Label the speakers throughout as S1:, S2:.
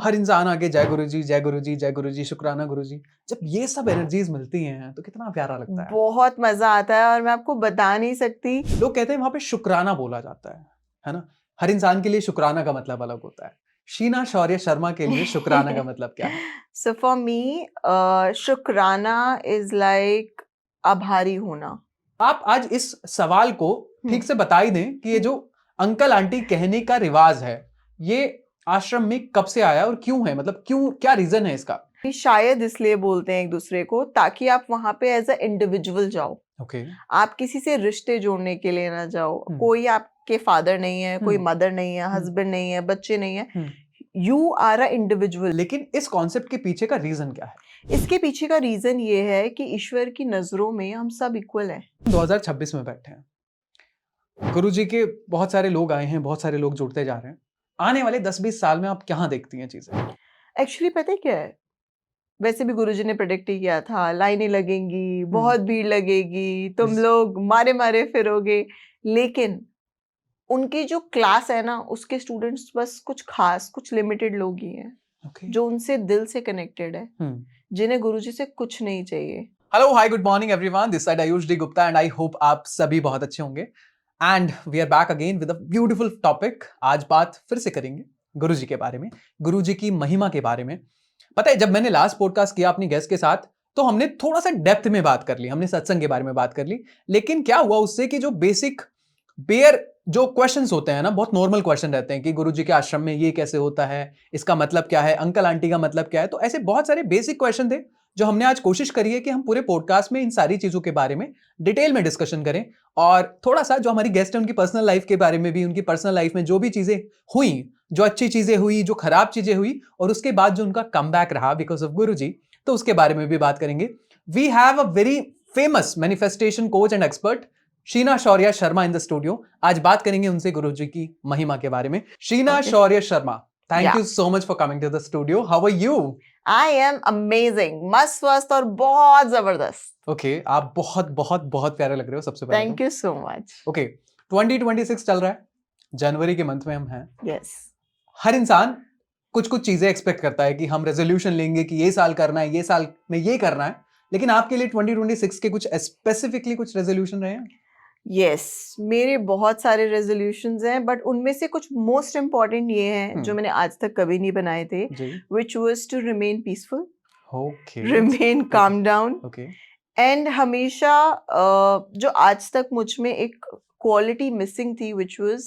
S1: हर इंसान आगे जय गुरु जी, जय गुरु जी, जय गुरु जी, शुक्राना गुरु जी। जब ये सब एनर्जीज मिलती हैं तो कितना प्यारा लगता है।
S2: बहुत मजा आता है और मैं आपको बता नहीं सकती।
S1: लोग कहते हैं वहां पे शुक्राना बोला जाता है ना। हर इंसान के लिए शुक्राना का मतलब अलग होता है। शीना शौर्य शर्मा के लिए शुक्राना का मतलब क्या है?
S2: So for me, शुक्राना is like आभारी होना।
S1: आप आज इस सवाल को ठीक से बता ही दें कि ये जो अंकल आंटी कहने का रिवाज है, ये आश्रम में कब से आया और क्यों है? मतलब क्यों, क्या रीजन है इसका?
S2: शायद इसलिए बोलते हैं एक दूसरे को ताकि आप वहां पे एज अ इंडिविजुअल जाओ।
S1: ओके।
S2: आप किसी से रिश्ते जोड़ने के लिए ना जाओ। कोई आपके फादर नहीं है, कोई मदर नहीं है, हस्बैंड नहीं है, बच्चे नहीं है। You are a individual.
S1: लेकिन इस कॉन्सेप्ट के पीछे का रीजन क्या है?
S2: इसके पीछे का रीजन ये है कि ईश्वर की नजरों में हम सब इक्वल हैं।
S1: 2026 में बैठे हैं, गुरुजी के बहुत सारे लोग आए हैं, बहुत सारे लोग जुड़ते जा रहे हैं। आने वाले 10-20 साल में आप क्या देखती हैं चीजें?
S2: एक्चुअली पता है क्या है, वैसे भी गुरुजी ने प्रेडिक्ट ही किया था, लाइनें लगेंगी, बहुत भीड़ लगेगी, तुम लोग मारे मारे फिरोगे। लेकिन उनकी जो क्लास है ना, उसके स्टूडेंट्स बस कुछ खास, कुछ लिमिटेड लोग ही हैं जो उनसे दिल से कनेक्टेड है, जिन्हें गुरुजी से कुछ नहीं चाहिए।
S1: Hello, hi, good morning everyone, this side Ayush D Gupta and I hope आप सभी बहुत अच्छे होंगे। And we are back again with a beautiful topic. आज बात फिर से करेंगे गुरुजी के बारे में, गुरुजी की महिमा के बारे में। पता है, जब मैंने लास्ट पॉडकास्ट किया अपनी गेस्ट के साथ तो हमने थोड़ा सा डेप्थ में बात कर ली, हमने सत्संग के बारे में बात कर ली। लेकिन क्या हुआ उससे कि जो बेसिक बेयर जो क्वेश्चंस होते हैं ना, बहुत नॉर्मल क्वेश्चन रहते हैं कि गुरुजी के आश्रम में ये कैसे होता है, इसका मतलब क्या है, अंकल आंटी का मतलब क्या है। तो ऐसे बहुत सारे बेसिक क्वेश्चन थे जो हमने आज कोशिश करी है कि हम पूरे पॉडकास्ट में इन सारी चीजों के बारे में डिटेल में डिस्कशन करें। और थोड़ा सा जो हमारी गेस्ट है उनकी पर्सनल लाइफ के बारे में भी, उनकी पर्सनल लाइफ में जो भी चीजें हुई, जो अच्छी चीजें हुई, जो खराब चीजें हुई, और उसके बाद जो उनका कमबैक रहा बिकॉज ऑफ गुरुजी, तो उसके बारे में भी बात करेंगे। We have a very famous manifestation coach and expert Sheena Shaurya Sharma in the studio. आज बात करेंगे उनसे गुरुजी की महिमा के बारे में। Sheena Shaurya Sharma, thank you so much for coming to the studio. How are you?
S2: I am amazing, मस्त वस्त और बहुत जबरदस्त।
S1: ओके, आप बहुत बहुत बहुत प्यारे लग रहे हो सबसे पहले।
S2: Thank you so much.
S1: Okay, 2026 चल रहा है, जनवरी के मंथ में हम हैं।
S2: यस।
S1: हर इंसान कुछ कुछ चीजें एक्सपेक्ट करता है कि हम रेजोल्यूशन लेंगे कि ये साल करना है, ये साल में ये करना है। लेकिन आपके लिए 2026 के कुछ स्पेसिफिकली कुछ रेजोल्यूशन रहे हैं?
S2: यस, मेरे बहुत सारे रेजोल्यूशंस हैं, बट उनमें से कुछ मोस्ट इम्पॉर्टेंट ये हैं जो मैंने आज तक कभी नहीं बनाए थे, which was to remain peaceful, remain calm down, and हमेशा जो आज तक मुझ में एक क्वालिटी मिसिंग थी, विच वाज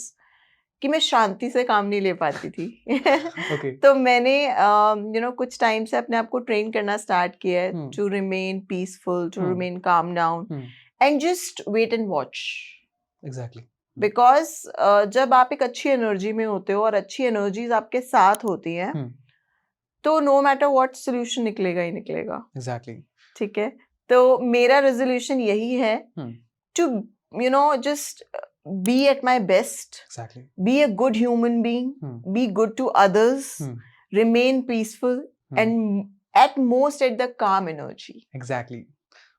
S2: कि मैं शांति से काम नहीं ले पाती थी। तो मैंने कुछ टाइम से अपने आप को ट्रेन करना स्टार्ट किया है to remain peaceful, to remain calm down and just wait and watch.
S1: Exactly,
S2: because जब आप एक अच्छी एनर्जी में होते हो और अच्छी एनर्जीज आपके साथ होती हैं, तो नो मैटर व्हाट सोल्यूशन निकलेगा ही निकलेगा।
S1: एग्जैक्टली,
S2: ठीक है। तो मेरा रेजोल्यूशन यही है to just be at my best, be a good human being, be good to others, remain peaceful, and at most at the calm energy.
S1: Exactly.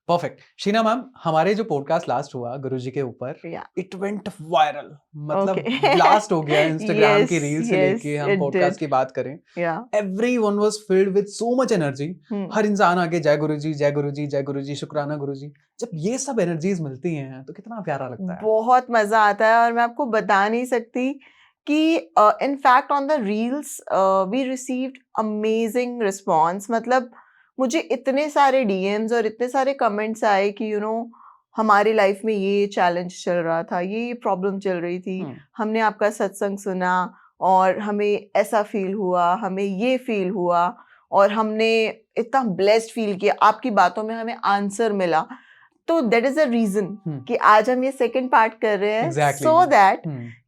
S1: Perfect. Sheena ma'am, हमारे जो पॉडकास्ट लास्ट हुआ गुरुजी के ऊपर, इट वेंट वायरल, मतलब blast हो गया Instagram की reel से लेके हम पॉडकास्ट की बात करें। Everyone was filled with so much energy. हर इंसान आगे जय गुरुजी, जय गुरुजी, जय गुरुजी, शुक्राना गुरुजी। जब ये सब एनर्जीज मिलती हैं तो कितना प्यारा लगता है।
S2: बहुत मजा आता है और मैं आपको बता नहीं सकती कि in fact on the reels we received amazing response। मतलब मुझे इतने सारे DMs और इतने सारे कमेंट्स आए कि हमारी लाइफ में ये चैलेंज चल रहा था, ये प्रॉब्लम चल रही थी, हमने आपका सत्संग सुना और हमें ऐसा फील हुआ, हमें ये फील हुआ और हमने इतना ब्लेस्ड फील किया, आपकी बातों में हमें आंसर मिला। तो दैट इज अ रीजन कि आज हम ये सेकंड पार्ट कर रहे हैं, सो दैट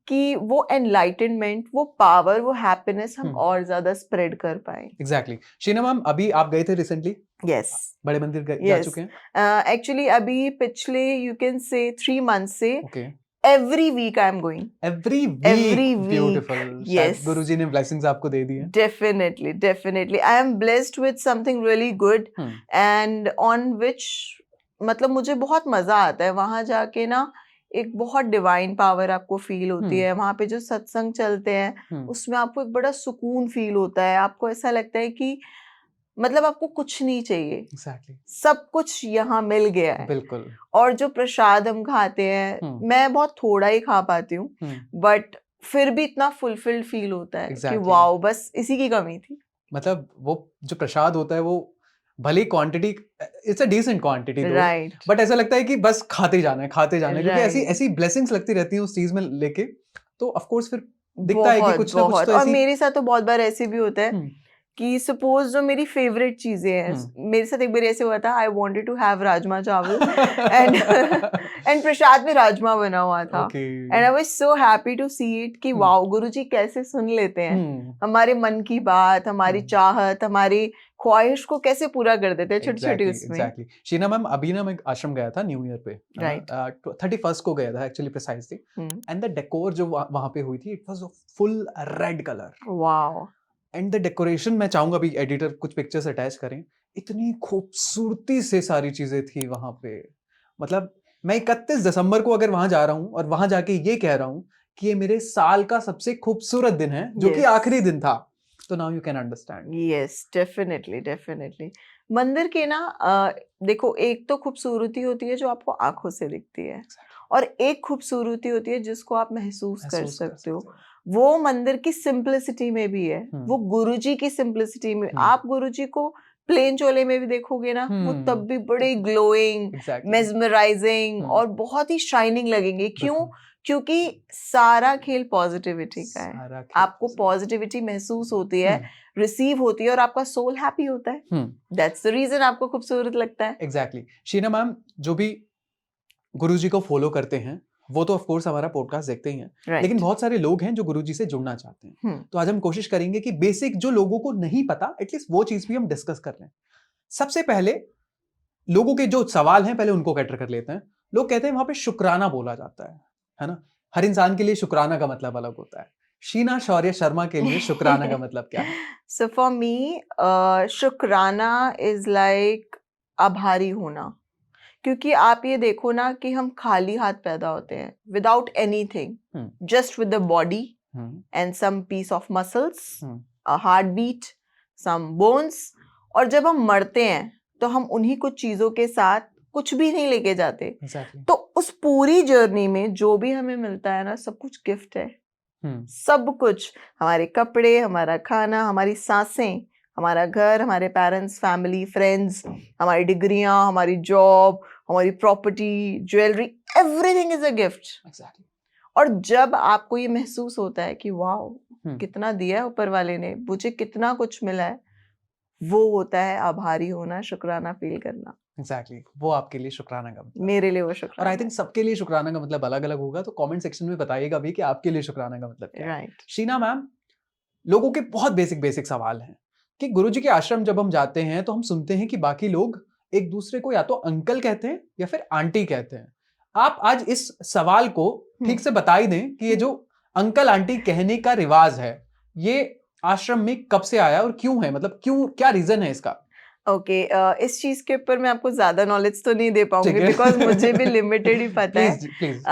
S2: कि वो एनलाइटनमेंट, वो पावर, वो हैप्पीनेस हम और ज्यादा स्प्रेड कर पाए।
S1: एग्जैक्टली। शीना मैम, अभी आप गए थे रिसेंटली?
S2: यस,
S1: बड़े मंदिर जा चुके हैं?
S2: एक्चुअली अभी पिछले यू कैन से 3 months से every week I am going.
S1: Every week. Beautiful.
S2: Yes.
S1: गुरुजी ने blessings आपको दे दी हैं।
S2: Definitely. I am blessed with something really good and on which मतलब मुझे बहुत मजा आता है वहां जाके ना, एक बहुत डिवाइन पावर आपको फील होती
S1: हम्म
S2: है। वहां पे जो सत्संग चलते हैं
S1: हम्म
S2: उसमें आपको एक बड़ा सुकून फील होता है। आपको ऐसा लगता है कि मतलब आपको कुछ नहीं चाहिए,
S1: एग्जैक्टली
S2: सब कुछ यहाँ मिल गया है।
S1: बिल्कुल
S2: और जो प्रसाद हम खाते हैं,
S1: हम्म
S2: मैं बहुत थोड़ा ही खा पाती हूँ,
S1: हम्म
S2: बट फिर भी इतना फुलफिल्ड फील होता है कि
S1: एग्जैक्टली
S2: वाओ, बस इसी की कमी थी।
S1: मतलब वो जो प्रसाद होता है वो भले quantity, it's a decent quantity दो,
S2: राइट
S1: बट ऐसा लगता है कि बस खाते जाना है खाते जाना है, क्योंकि ऐसी
S2: राइट,
S1: ऐसी ब्लेसिंग्स लगती रहती हैं उस चीज में लेके, तो ऑफ कोर्स फिर दिखता है कि
S2: बहुत
S1: कुछ ना कुछ
S2: बहुत।
S1: तो
S2: और
S1: ऐसी।
S2: मेरे साथ तो बहुत बार ऐसे भी होता है
S1: हम्म
S2: कि सपोज जो मेरी फेवरेट चीजें हैं,
S1: हम्म
S2: मेरे साथ एक बार ऐसे हुआ था, I wanted to have rajma chawal and and prasad में राजमा बना हुआ था,
S1: okay
S2: and I was so happy to see it कि
S1: हम्म
S2: वाओ, गुरुजी कैसे सुन लेते हैं
S1: हम्म
S2: हमारे मन की बात, हमारी
S1: हम्म
S2: चाहत, हमारी ख्वाहिश को कैसे पूरा कर देते हैं छोटी छोटी
S1: एग्जैक्टली
S2: उसमें।
S1: एग्जैक्टली शीना मैम, अभी ना मैं आश्रम गया था न्यू ईयर पे, है
S2: राइट।
S1: ना, 31st को गया था actually precisely,
S2: hmm.
S1: And the decor जो वहां पे हुई थी, it was full red colour,
S2: wow.
S1: And the decoration, मैं चाहूंगा अभी एडिटर कुछ पिक्चर्स अटैच करें, इतनी खूबसूरती से सारी चीजें थी वहां पे। मतलब मैं 31 दिसंबर को अगर वहां जा रहा हूं और वहां जाके ये कह रहा हूं कि ये मेरे साल का सबसे खूबसूरत दिन है, जो कि
S2: यस
S1: आखिरी दिन था, तो now you can understand.
S2: Yes, definitely definitely. मंदिर के ना देखो, एक तो खूबसूरती होती है जो आपको आंखों से दिखती है, और एक खूबसूरती होती है जिसको आप महसूस कर
S1: महसूस कर
S2: सकते हो।
S1: सकते हैं।
S2: वो मंदिर की सिंपलिसिटी में भी है, वो गुरुजी की सिंपलिसिटी में। आप गुरुजी को प्लेन चोले में भी देखोगे ना, वो तब भी बड़े ग्लोइंग,
S1: एग्जैक्टली
S2: मेस्मराइजिंग और बहुत ही शाइनिंग लगेंगे। क्यों?
S1: बिल्कुल
S2: क्योंकि सारा खेल पॉजिटिविटी का है।
S1: सारा खेल
S2: आपको पॉजिटिविटी महसूस होती है,
S1: हम्म
S2: रिसीव होती है, और आपका सोल हैप्पी होता है।
S1: हम्म
S2: दैट्स द रीजन आपको खूबसूरत लगता है।
S1: एग्जैक्टली शीना मैम, जो भी गुरुजी को फॉलो करते हैं वो तो ऑफ कोर्स हमारा पॉडकास्ट देखते ही हैं, लेकिन
S2: राइट।
S1: बहुत सारे लोग हैं जो गुरुजी से जुड़ना चाहते हैं, तो आज हम कोशिश करेंगे कि बेसिक जो लोगों को नहीं पता, एटलीस्ट वो चीज भी हम डिस्कस कर लें। सबसे पहले लोगों के जो सवाल हैं पहले उनको कैटर कर लेते हैं। लोग कहते हैं वहां पे शुक्राना बोला जाता है ना, हर इंसान के लिए शुक्राना का मतलब अलग होता है। शीना शौर्य शर्मा के लिए शुक्राना का मतलब क्या है?
S2: सो फॉर मी, शुक्राना इज लाइक आभारी होना। क्योंकि आप ये देखो ना कि हम खाली हाथ पैदा होते हैं, without anything, just with the body and some piece of muscles, a heartbeat, some bones. और जब हम मरते हैं तो हम उन्हीं कुछ चीजों के साथ कुछ भी नहीं लेके जाते।
S1: Exactly.
S2: तो उस पूरी जर्नी में जो भी हमें मिलता है ना, सब कुछ गिफ्ट है। सब कुछ, हमारे कपड़े, हमारा खाना, हमारी सांसें, हमारा घर, हमारे पेरेंट्स, फैमिली, फ्रेंड्स, हमारी डिग्रियां, हमारी जॉब, हमारी property, jewellery, everything is a gift.
S1: Exactly.
S2: और जब आपको ये महसूस होता है कि वाओ,
S1: हम्म
S2: कितना दिया है ऊपर वाले ने, मुझे कितना कुछ मिला है, वो होता है आभारी होना, शुक्राना फील करना।
S1: एग्जैक्टली वो आपके लिए शुक्राना का मतलब है।
S2: मेरे लिए वो
S1: और
S2: शुक्राना
S1: आई थिंक सबके लिए शुक्राना का मतलब अलग अलग होगा, तो कमेंट सेक्शन में बताइएगा भी कि आपके लिए शुक्राना का मतलब
S2: है।
S1: क्या है।
S2: राइट।
S1: शीना मैम, लोगों के बहुत बेसिक बेसिक सवाल हैं कि गुरुजी के आश्रम जब हम जाते हैं तो हम सुनते हैं कि बाकी लोग एक दूसरे को या तो अंकल कहते हैं या फिर आंटी कहते हैं। आप आज इस सवाल को ठीक से बता ही दें कि ये जो अंकल आंटी कहने का रिवाज है, ये आश्रम में कब से आया और क्यों है, मतलब क्यों, क्या रीजन है इसका?
S2: ओके, इस चीज के ऊपर मैं आपको ज्यादा नॉलेज तो नहीं दे पाऊंगी,
S1: ठीक है।
S2: बिकॉज मुझे भी लिमिटेड ही पता है।
S1: Please please.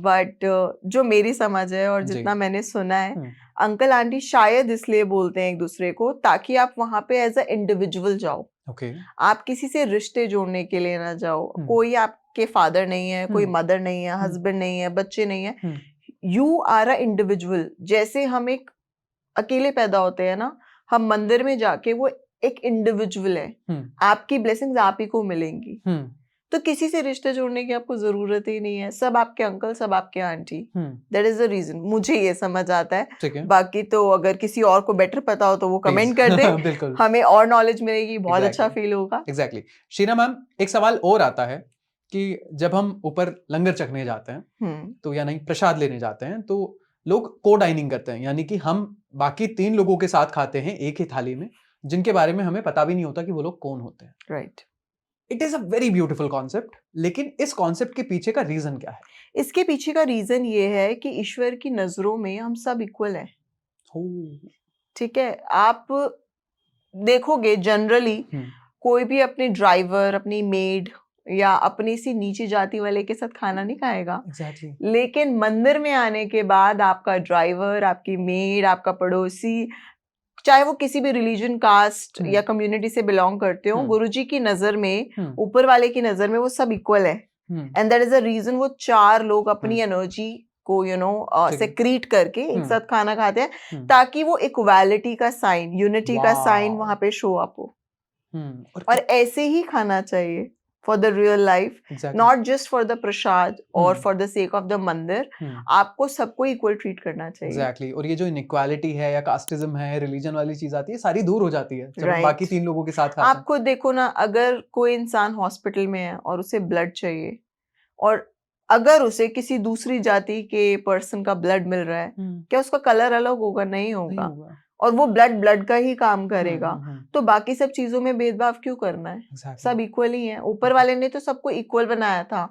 S2: बट जो मेरी समझ है और
S1: जी।
S2: जितना मैंने सुना है, अंकल आंटी शायद इसलिए बोलते हैं एक दूसरे को ताकि आप वहां पे एज अ इंडिविजुअल जाओ।
S1: ओके।
S2: आप किसी से रिश्ते जोड़ने के लिए ना जाओ। कोई आपके फादर नहीं है, कोई मदर नहीं है, हस्बैंड नहीं है, बच्चे नहीं है। You are a individual. जैसे हम एक अकेले पैदा होते हैं ना, हम मंदिर में जाके वो एक इंडिविजुअल है। आपकी ब्लेसिंग्स आप ही को मिलेंगी। तो किसी से रिश्ते जोड़ने की आपको जरूरत ही नहीं है। सब आपके अंकल, सब आपके aunty. That is the reason. मुझे ये समझ आता है। बाकी तो अगर किसी और को बेटर पता हो तो वो कमेंट कर दे।
S1: बिल्कुल।
S2: हमें और नॉलेज मिलेगी, बहुत अच्छा फील होगा।
S1: एग्जैक्टली। शीना मैम, एक सवाल और आता है कि जब हम ऊपर लंगर चखने जाते हैं तो या नहीं प्रसाद लेने जाते हैं, तो लोग को डाइनिंग करते हैं, यानी कि हम बाकी 3 लोगों के साथ खाते हैं एक ही थाली में, जिनके बारे में हमें पता भी नहीं होता कि वो लोग कौन होते हैं।
S2: Right.
S1: It is a very beautiful concept, लेकिन इस कॉन्सेप्ट के पीछे का रीजन क्या है?
S2: इसके पीछे का रीजन ये है कि ईश्वर की नजरों में हम सब इक्वल हैं। ठीक है, आप देखोगे जनरली कोई भी अपने ड्राइवर, अपनी मेड या अपनी सी नीची जाति वाले के साथ खाना नहीं खाएगा।
S1: एग्जैक्टली।
S2: लेकिन मंदिर में आने के बाद आपका ड्राइवर, आपकी मेड, आपका पड़ोसी, चाहे वो किसी भी रिलीजन, कास्ट या कम्युनिटी से बिलोंग करते हो, गुरुजी की नजर में, ऊपर वाले की नजर में वो सब इक्वल है। And that is a reason वो 4 लोग अपनी एनर्जी को सेक्रीट करके एक साथ खाना खाते हैं, ताकि वो इक्वालिटी का साइन, यूनिटी का साइन वहां पे शो अप हो। और ऐसे ही खाना चाहिए for the real life, not just for the prasad और for the sake of the mandir. आपको सबको इक्वल ट्रीट करना चाहिए।
S1: एग्जैक्टली। और ये जो इनइक्वालिटी है या कास्टिज्म है, रिलीजन वाली चीज आती है, सारी दूर हो जाती है जब हम बाकी 3 लोगों के साथ खाते हैं।
S2: आप खुद देखो ना, अगर कोई इंसान हॉस्पिटल में है और उसे ब्लड चाहिए, और अगर उसे किसी दूसरी जाति के पर्सन का ब्लड मिल रहा है, क्या उसका कलर अलग होगा? नहीं होगा। और वो ब्लड का ही काम करेगा। तो बाकी सब चीजों में भेदभाव क्यों करना है? सब इक्वल ही है। ऊपर वाले ने तो सबको इक्वल बनाया था।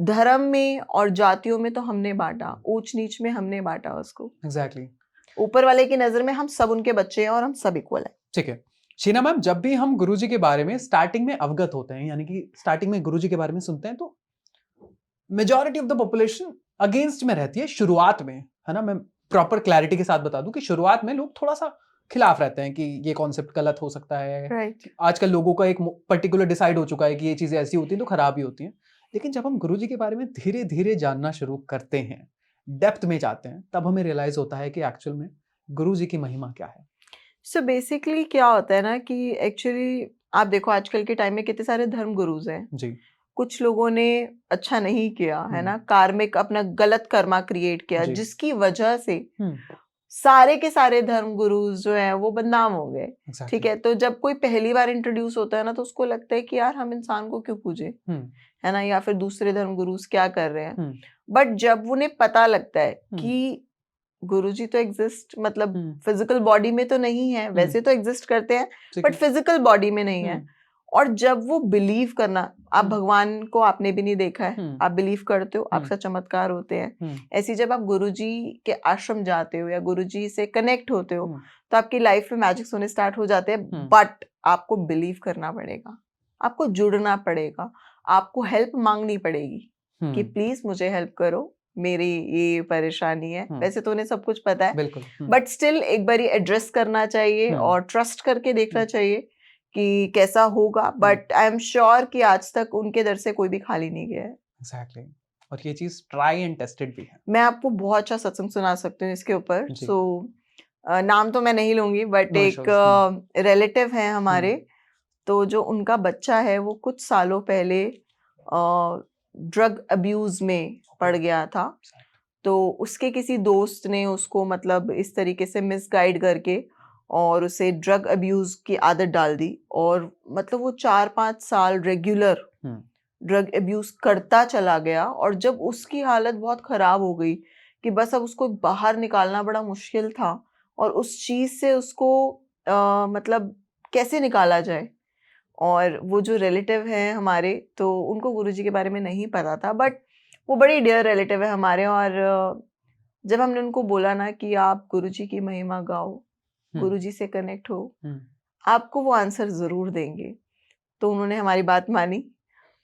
S2: धर्म में और जातियों में तो हमने बांटा, ऊंच नीच में हमने बांटा उसको।
S1: एग्जैक्टली।
S2: ऊपर वाले की नजर में हम सब उनके बच्चे हैं और हम सब इक्वल है।
S1: ठीक है शीना मैम, जब भी हम गुरुजी के बारे में स्टार्टिंग में अवगत होते हैं, यानी कि स्टार्टिंग में गुरुजी के बारे में सुनते हैं, तो majority of the population against में रहती है शुरुआत में, है ना। मैं प्रॉपर क्लैरिटी के साथ बता दूं कि शुरुआत में लोग थोड़ा सा खिलाफ रहते हैं कि ये कॉन्सेप्ट गलत हो सकता है। आजकल लोगों का एक पर्टिकुलर डिसाइड हो चुका है कि ये चीजें ऐसी होती हैं तो खराब ही होती हैं। लेकिन जब हम गुरुजी के बारे में धीरे धीरे जानना शुरू करते हैं, डेप्थ में जाते हैं, तब हमें रियलाइज होता है कि एक्चुअल में गुरुजी की महिमा क्या है।
S2: सो बेसिकली क्या होता है ना कि एक्चुअली आप देखो आजकल के टाइम में कितने सारे धर्म गुरुज हैं
S1: जी।
S2: कुछ लोगों ने अच्छा नहीं किया है ना, कार्मिक अपना गलत कर्मा क्रिएट किया, जिसकी वजह से सारे के सारे धर्म गुरुज जो है वो बदनाम हो गए। ठीक है, तो जब कोई पहली बार इंट्रोड्यूस होता है ना, तो उसको लगता है कि यार हम इंसान को क्यों पूजे, है ना, या फिर दूसरे धर्म गुरुज क्या कर रहे हैं। बट जब उन्हें पता लगता है कि गुरुजी तो एग्जिस्ट, मतलब फिजिकल बॉडी में तो नहीं है, वैसे तो एग्जिस्ट करते हैं बट फिजिकल बॉडी में नहीं है, और जब वो बिलीव करना, आप भगवान को आपने भी नहीं देखा है, आप बिलीव करते हो, आपका चमत्कार होते हैं, ऐसी जब आप गुरुजी के आश्रम जाते हो या गुरुजी से कनेक्ट होते हो, तो आपकी लाइफ में मैजिक्स होने स्टार्ट हो जाते हैं। बट आपको बिलीव करना पड़ेगा, आपको जुड़ना पड़ेगा, आपको हेल्प मांगनी पड़ेगी कि प्लीज मुझे हेल्प करो, मेरी ये परेशानी है। वैसे तो उन्हें सब कुछ पता है, बट स्टिल एक बारी एड्रेस करना चाहिए और ट्रस्ट करके देखना चाहिए कि कैसा होगा। बट आई एम श्योर कि आज तक उनके दर से कोई भी खाली नहीं गया है।
S1: एग्जैक्टली। और ये चीज ट्राई एंड टेस्टेड भी है।
S2: मैं आपको बहुत अच्छा सत्संग सुना सकती हूँ इसके ऊपर। सो नाम तो मैं नहीं लूंगी, बट एक रिलेटिव है हमारे, तो जो उनका बच्चा है वो कुछ सालों पहले ड्रग अब्यूज में पड़ गया था। तो उसके किसी दोस्त ने उसको मतलब इस तरीके से मिसगाइड करके और उसे ड्रग अब्यूज की आदत डाल दी, और मतलब वो 4-5 साल रेगुलर ड्रग अब्यूज करता चला गया। और जब उसकी हालत बहुत खराब हो गई कि बस अब उसको बाहर निकालना बड़ा मुश्किल था, और उस चीज से उसको मतलब कैसे निकाला जाए। और वो जो रिलेटिव है हमारे, तो उनको गुरुजी के बारे में नहीं पता था, बट वो बड़ी डियर रिलेटिव है हमारे। और जब हमने उनको बोला ना कि आप गुरुजी की महिमा गाओ, गुरुजी से कनेक्ट हो, आपको वो आंसर जरूर देंगे। तो उन्होंने हमारी बात मानी,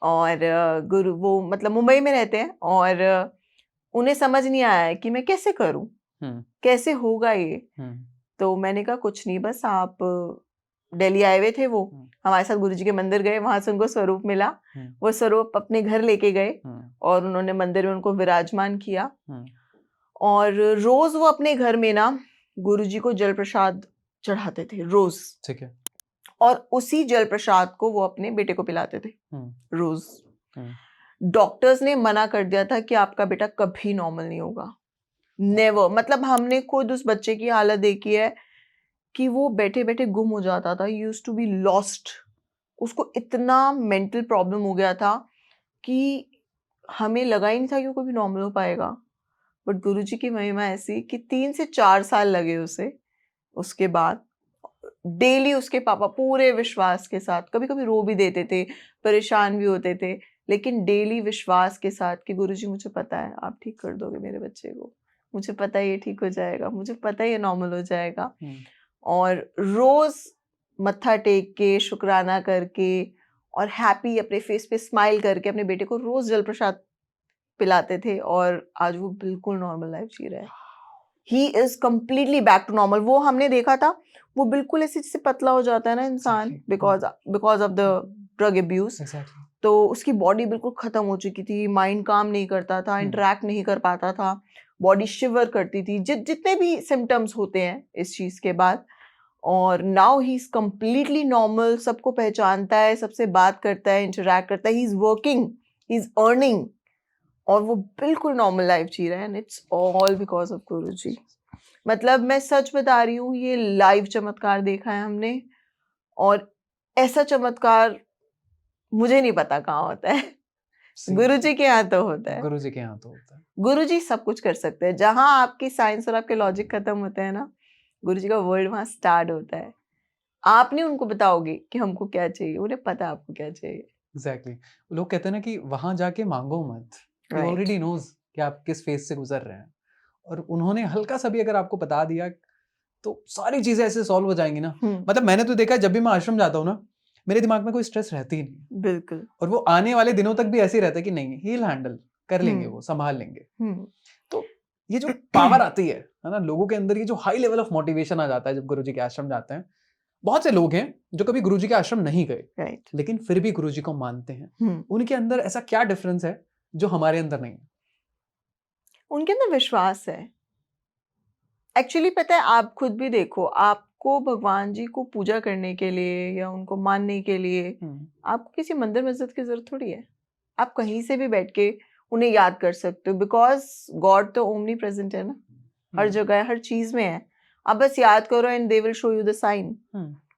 S2: और गुरु वो मतलब मुंबई में रहते हैं, और उन्हें समझ नहीं आया कि मैं कैसे करूं, कैसे होगा ये। तो मैंने कहा कुछ नहीं, बस आप दिल्ली आए हुए थे, वो हमारे साथ गुरुजी के मंदिर गए, वहां से उनको स्वरूप मिला, वो स्वरूप अपने घर लेके गए और उन्होंने मंदिर में उनको विराजमान किया। और रोज वो अपने घर में ना गुरुजी को जल प्रसाद चढ़ाते थे रोज।
S1: ठीक है।
S2: और उसी जल प्रसाद को वो अपने बेटे को पिलाते थे रोज। डॉक्टर्स ने मना कर दिया था कि आपका बेटा कभी नॉर्मल नहीं होगा, नेवर। मतलब हमने खुद उस बच्चे की हालत देखी है कि वो बैठे बैठे गुम हो जाता था, यूज्ड टू बी लॉस्ट। उसको इतना मेंटल प्रॉब्लम हो गया था कि हमें लगा ही नहीं था कि वो कभी नॉर्मल हो पाएगा। बट गुरुजी की महिमा ऐसी कि 3 से 4 साल लगे उसे। उसके बाद डेली उसके पापा पूरे विश्वास के साथ, कभी कभी रो भी देते थे, परेशान भी होते थे, लेकिन डेली विश्वास के साथ कि गुरुजी मुझे पता है आप ठीक कर दोगे मेरे बच्चे को, मुझे पता है ये ठीक हो जाएगा, मुझे पता है ये नॉर्मल हो जाएगा। और रोज मत्था टेक के शुक्राना करके और हैप्पी अपने फेस पे स्माइल करके अपने बेटे को रोज जल प्रसाद पिलाते थे, और आज वो बिल्कुल नॉर्मल लाइफ जी रहा है. ही is completely back to normal. वो हमने देखा था, वो बिल्कुल ऐसे जैसे पतला हो जाता है ना इंसान, because of the drug abuse.
S1: Exactly.
S2: तो उसकी बॉडी बिल्कुल खत्म हो चुकी थी, माइंड काम नहीं करता था, इंटरेक्ट नहीं कर पाता था, बॉडी शिवर करती थी, जितने भी सिम्टम्स होते हैं इस चीज के बाद. और now he is completely normal, सबको पहचानता है, सबसे बात करता है, इंटरेक्ट करता है, ही is working, he is earning, और वो बिल्कुल नॉर्मल लाइफ जी रहा है. And it's all because of Guruji. मतलब मैं सच बता रही हूँ, ये लाइव चमत्कार देखा है हमने, और ऐसा चमत्कार मुझे नहीं पता कहाँ होता है. गुरुजी के यहाँ तो होता है.
S1: गुरुजी के यहाँ तो होता है.
S2: गुरुजी सब कुछ कर सकते हैं. जहां आपकी साइंस और आपके लॉजिक खत्म होते हैं ना, गुरुजी का वर्ल्ड वहां स्टार्ट होता है. आप नहीं उनको बताओगे कि हमको क्या चाहिए, उन्हें पता है आपको क्या चाहिए.
S1: एग्जैक्टली. लोग कहते हैं ना कि वहां जाके मांगो मत, ही
S2: Right.
S1: ऑलरेडी नोज कि आप किस फेज से गुजर रहे हैं, और उन्होंने हल्का सा भी अगर आपको बता दिया तो सारी चीजें ऐसे सॉल्व हो जाएंगी ना. मतलब मैंने तो देखा, जब भी मैं आश्रम जाता हूँ ना, मेरे दिमाग में कोई स्ट्रेस रहती ही नहीं.
S2: बिल्कुल.
S1: और वो आने वाले दिनों तक भी ऐसे ही रहता है कि नहीं, ही विल हैंडल कर लेंगे, वो संभाल लेंगे. तो ये जो पावर आती है ना लोगों के अंदर, ये जो हाई लेवल ऑफ मोटिवेशन आ जाता है जब गुरुजी के आश्रम जाते हैं. बहुत से लोग हैं जो कभी गुरुजी के आश्रम नहीं गए,
S2: राइट,
S1: लेकिन फिर भी गुरुजी को मानते हैं. उनके अंदर ऐसा क्या डिफरेंस है जो हमारे अंदर नहीं है?
S2: उनके अंदर विश्वास है. एक्चुअली पता है, आप खुद भी देखो, आपको भगवान जी को पूजा करने के लिए या उनको मानने के लिए आपको किसी मंदिर मस्जिद की जरूरत थोड़ी है. आप कहीं से भी बैठ के उन्हें याद कर सकते हो, बिकॉज गॉड तो ओमनी प्रेजेंट है ना, हर जगह है, हर चीज में है. आप बस याद करो and they will show you the sign.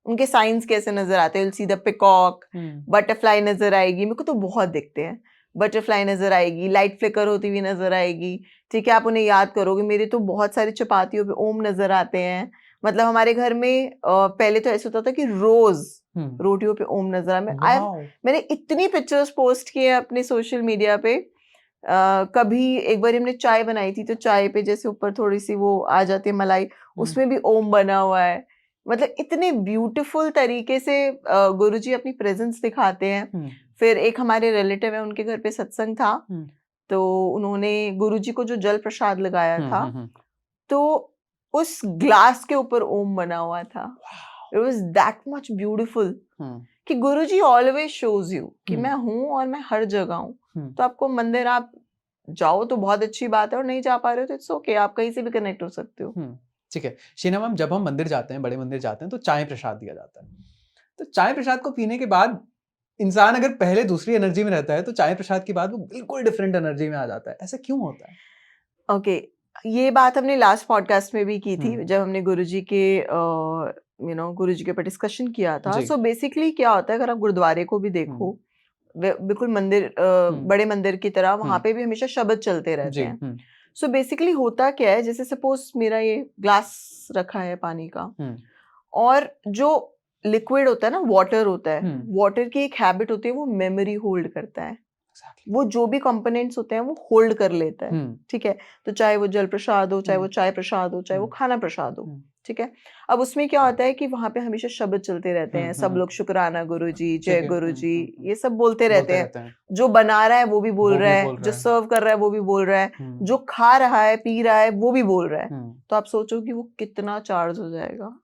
S2: उनके साइंस कैसे नजर आते हैं, सी द पिकॉक, बटरफ्लाई नजर आएगी, मेरे को तो बहुत दिखते हैं. बटरफ्लाई नजर आएगी, लाइट फ्लिकर होती हुई नजर आएगी. ठीक है, आप उन्हें याद करोगे. मेरे तो बहुत सारी चपातियों पे ओम नजर आते हैं. मतलब हमारे घर में पहले तो ऐसा होता था कि रोज रोटियों पे ओम नजर आए. मैंने इतनी पिक्चर्स पोस्ट किए अपने सोशल मीडिया पे. कभी एक बार हमने चाय बनाई थी, तो चाय पे जैसे ऊपर थोड़ी सी वो आ जाती है मलाई, उसमें भी ओम बना हुआ है. मतलब इतने ब्यूटीफुल तरीके से गुरुजी अपनी प्रेजेंस दिखाते हैं. फिर एक हमारे रिलेटिव है, उनके घर पे सत्संग था, तो उन्होंने गुरुजी को जो जल प्रसाद लगाया था, तो उस ग्लास के ऊपर ओम बना हुआ था. It was that much beautiful कि गुरुजी ऑलवेज शोज यू कि मैं हूँ और मैं हर जगह हूँ. तो आपको मंदिर आप जाओ तो बहुत अच्छी बात है, और नहीं जा पा रहे हो तो इट्स ओके, आप कहीं से भी कनेक्ट हो सकते हो.
S1: ठीक है शीना मैम, जब हम मंदिर जाते हैं, बड़े मंदिर जाते हैं, तो चाय प्रसाद दिया जाता है. तो चाय प्रसाद को पीने के बाद इंसान अगर पहले दूसरी एनर्जी में रहता है, तो चाय प्रसाद के बाद वो बिल्कुल डिफरेंट एनर्जी में आ जाता है. ऐसा क्यों होता है?
S2: ओके, ये बात हमने लास्ट पॉडकास्ट में भी की थी, जब हमने गुरुजी के गुरुजी के ऊपर डिस्कशन किया था. सो बेसिकली क्या होता है, अगर आप गुरुद्वारे को भी देखो, बिल्कुल मंदिर बड़े मंदिर की तरह, वहां पे भी हमेशा शब्द चलते रहते हैं. सो बेसिकली होता क्या है, जैसे सपोज मेरा ये ग्लास रखा है पानी का, और जो लिक्विड होता है ना, वाटर होता है, वाटर की एक हैबिट होती है, वो मेमोरी होल्ड करता है. वो जो भी कंपोनेंट्स होते हैं वो होल्ड कर लेता है. ठीक है, तो चाहे वो जल प्रसाद हो, चाहे वो चाय प्रसाद हो, चाहे वो खाना प्रसाद हो. ठीक है, अब उसमें क्या होता है कि वहां पे हमेशा शब्द चलते रहते हैं. सब लोग शुक्राना गुरुजी, जय गुरुजी, ये सब बोलते रहते हैं. जो बना रहा है वो भी बोल रहा है, जो सर्व कर रहा है वो भी बोल रहा है, जो खा रहा है पी रहा है वो भी बोल रहा है. तो आप सोचो कि वो कितना चार्ज हो जाएगा.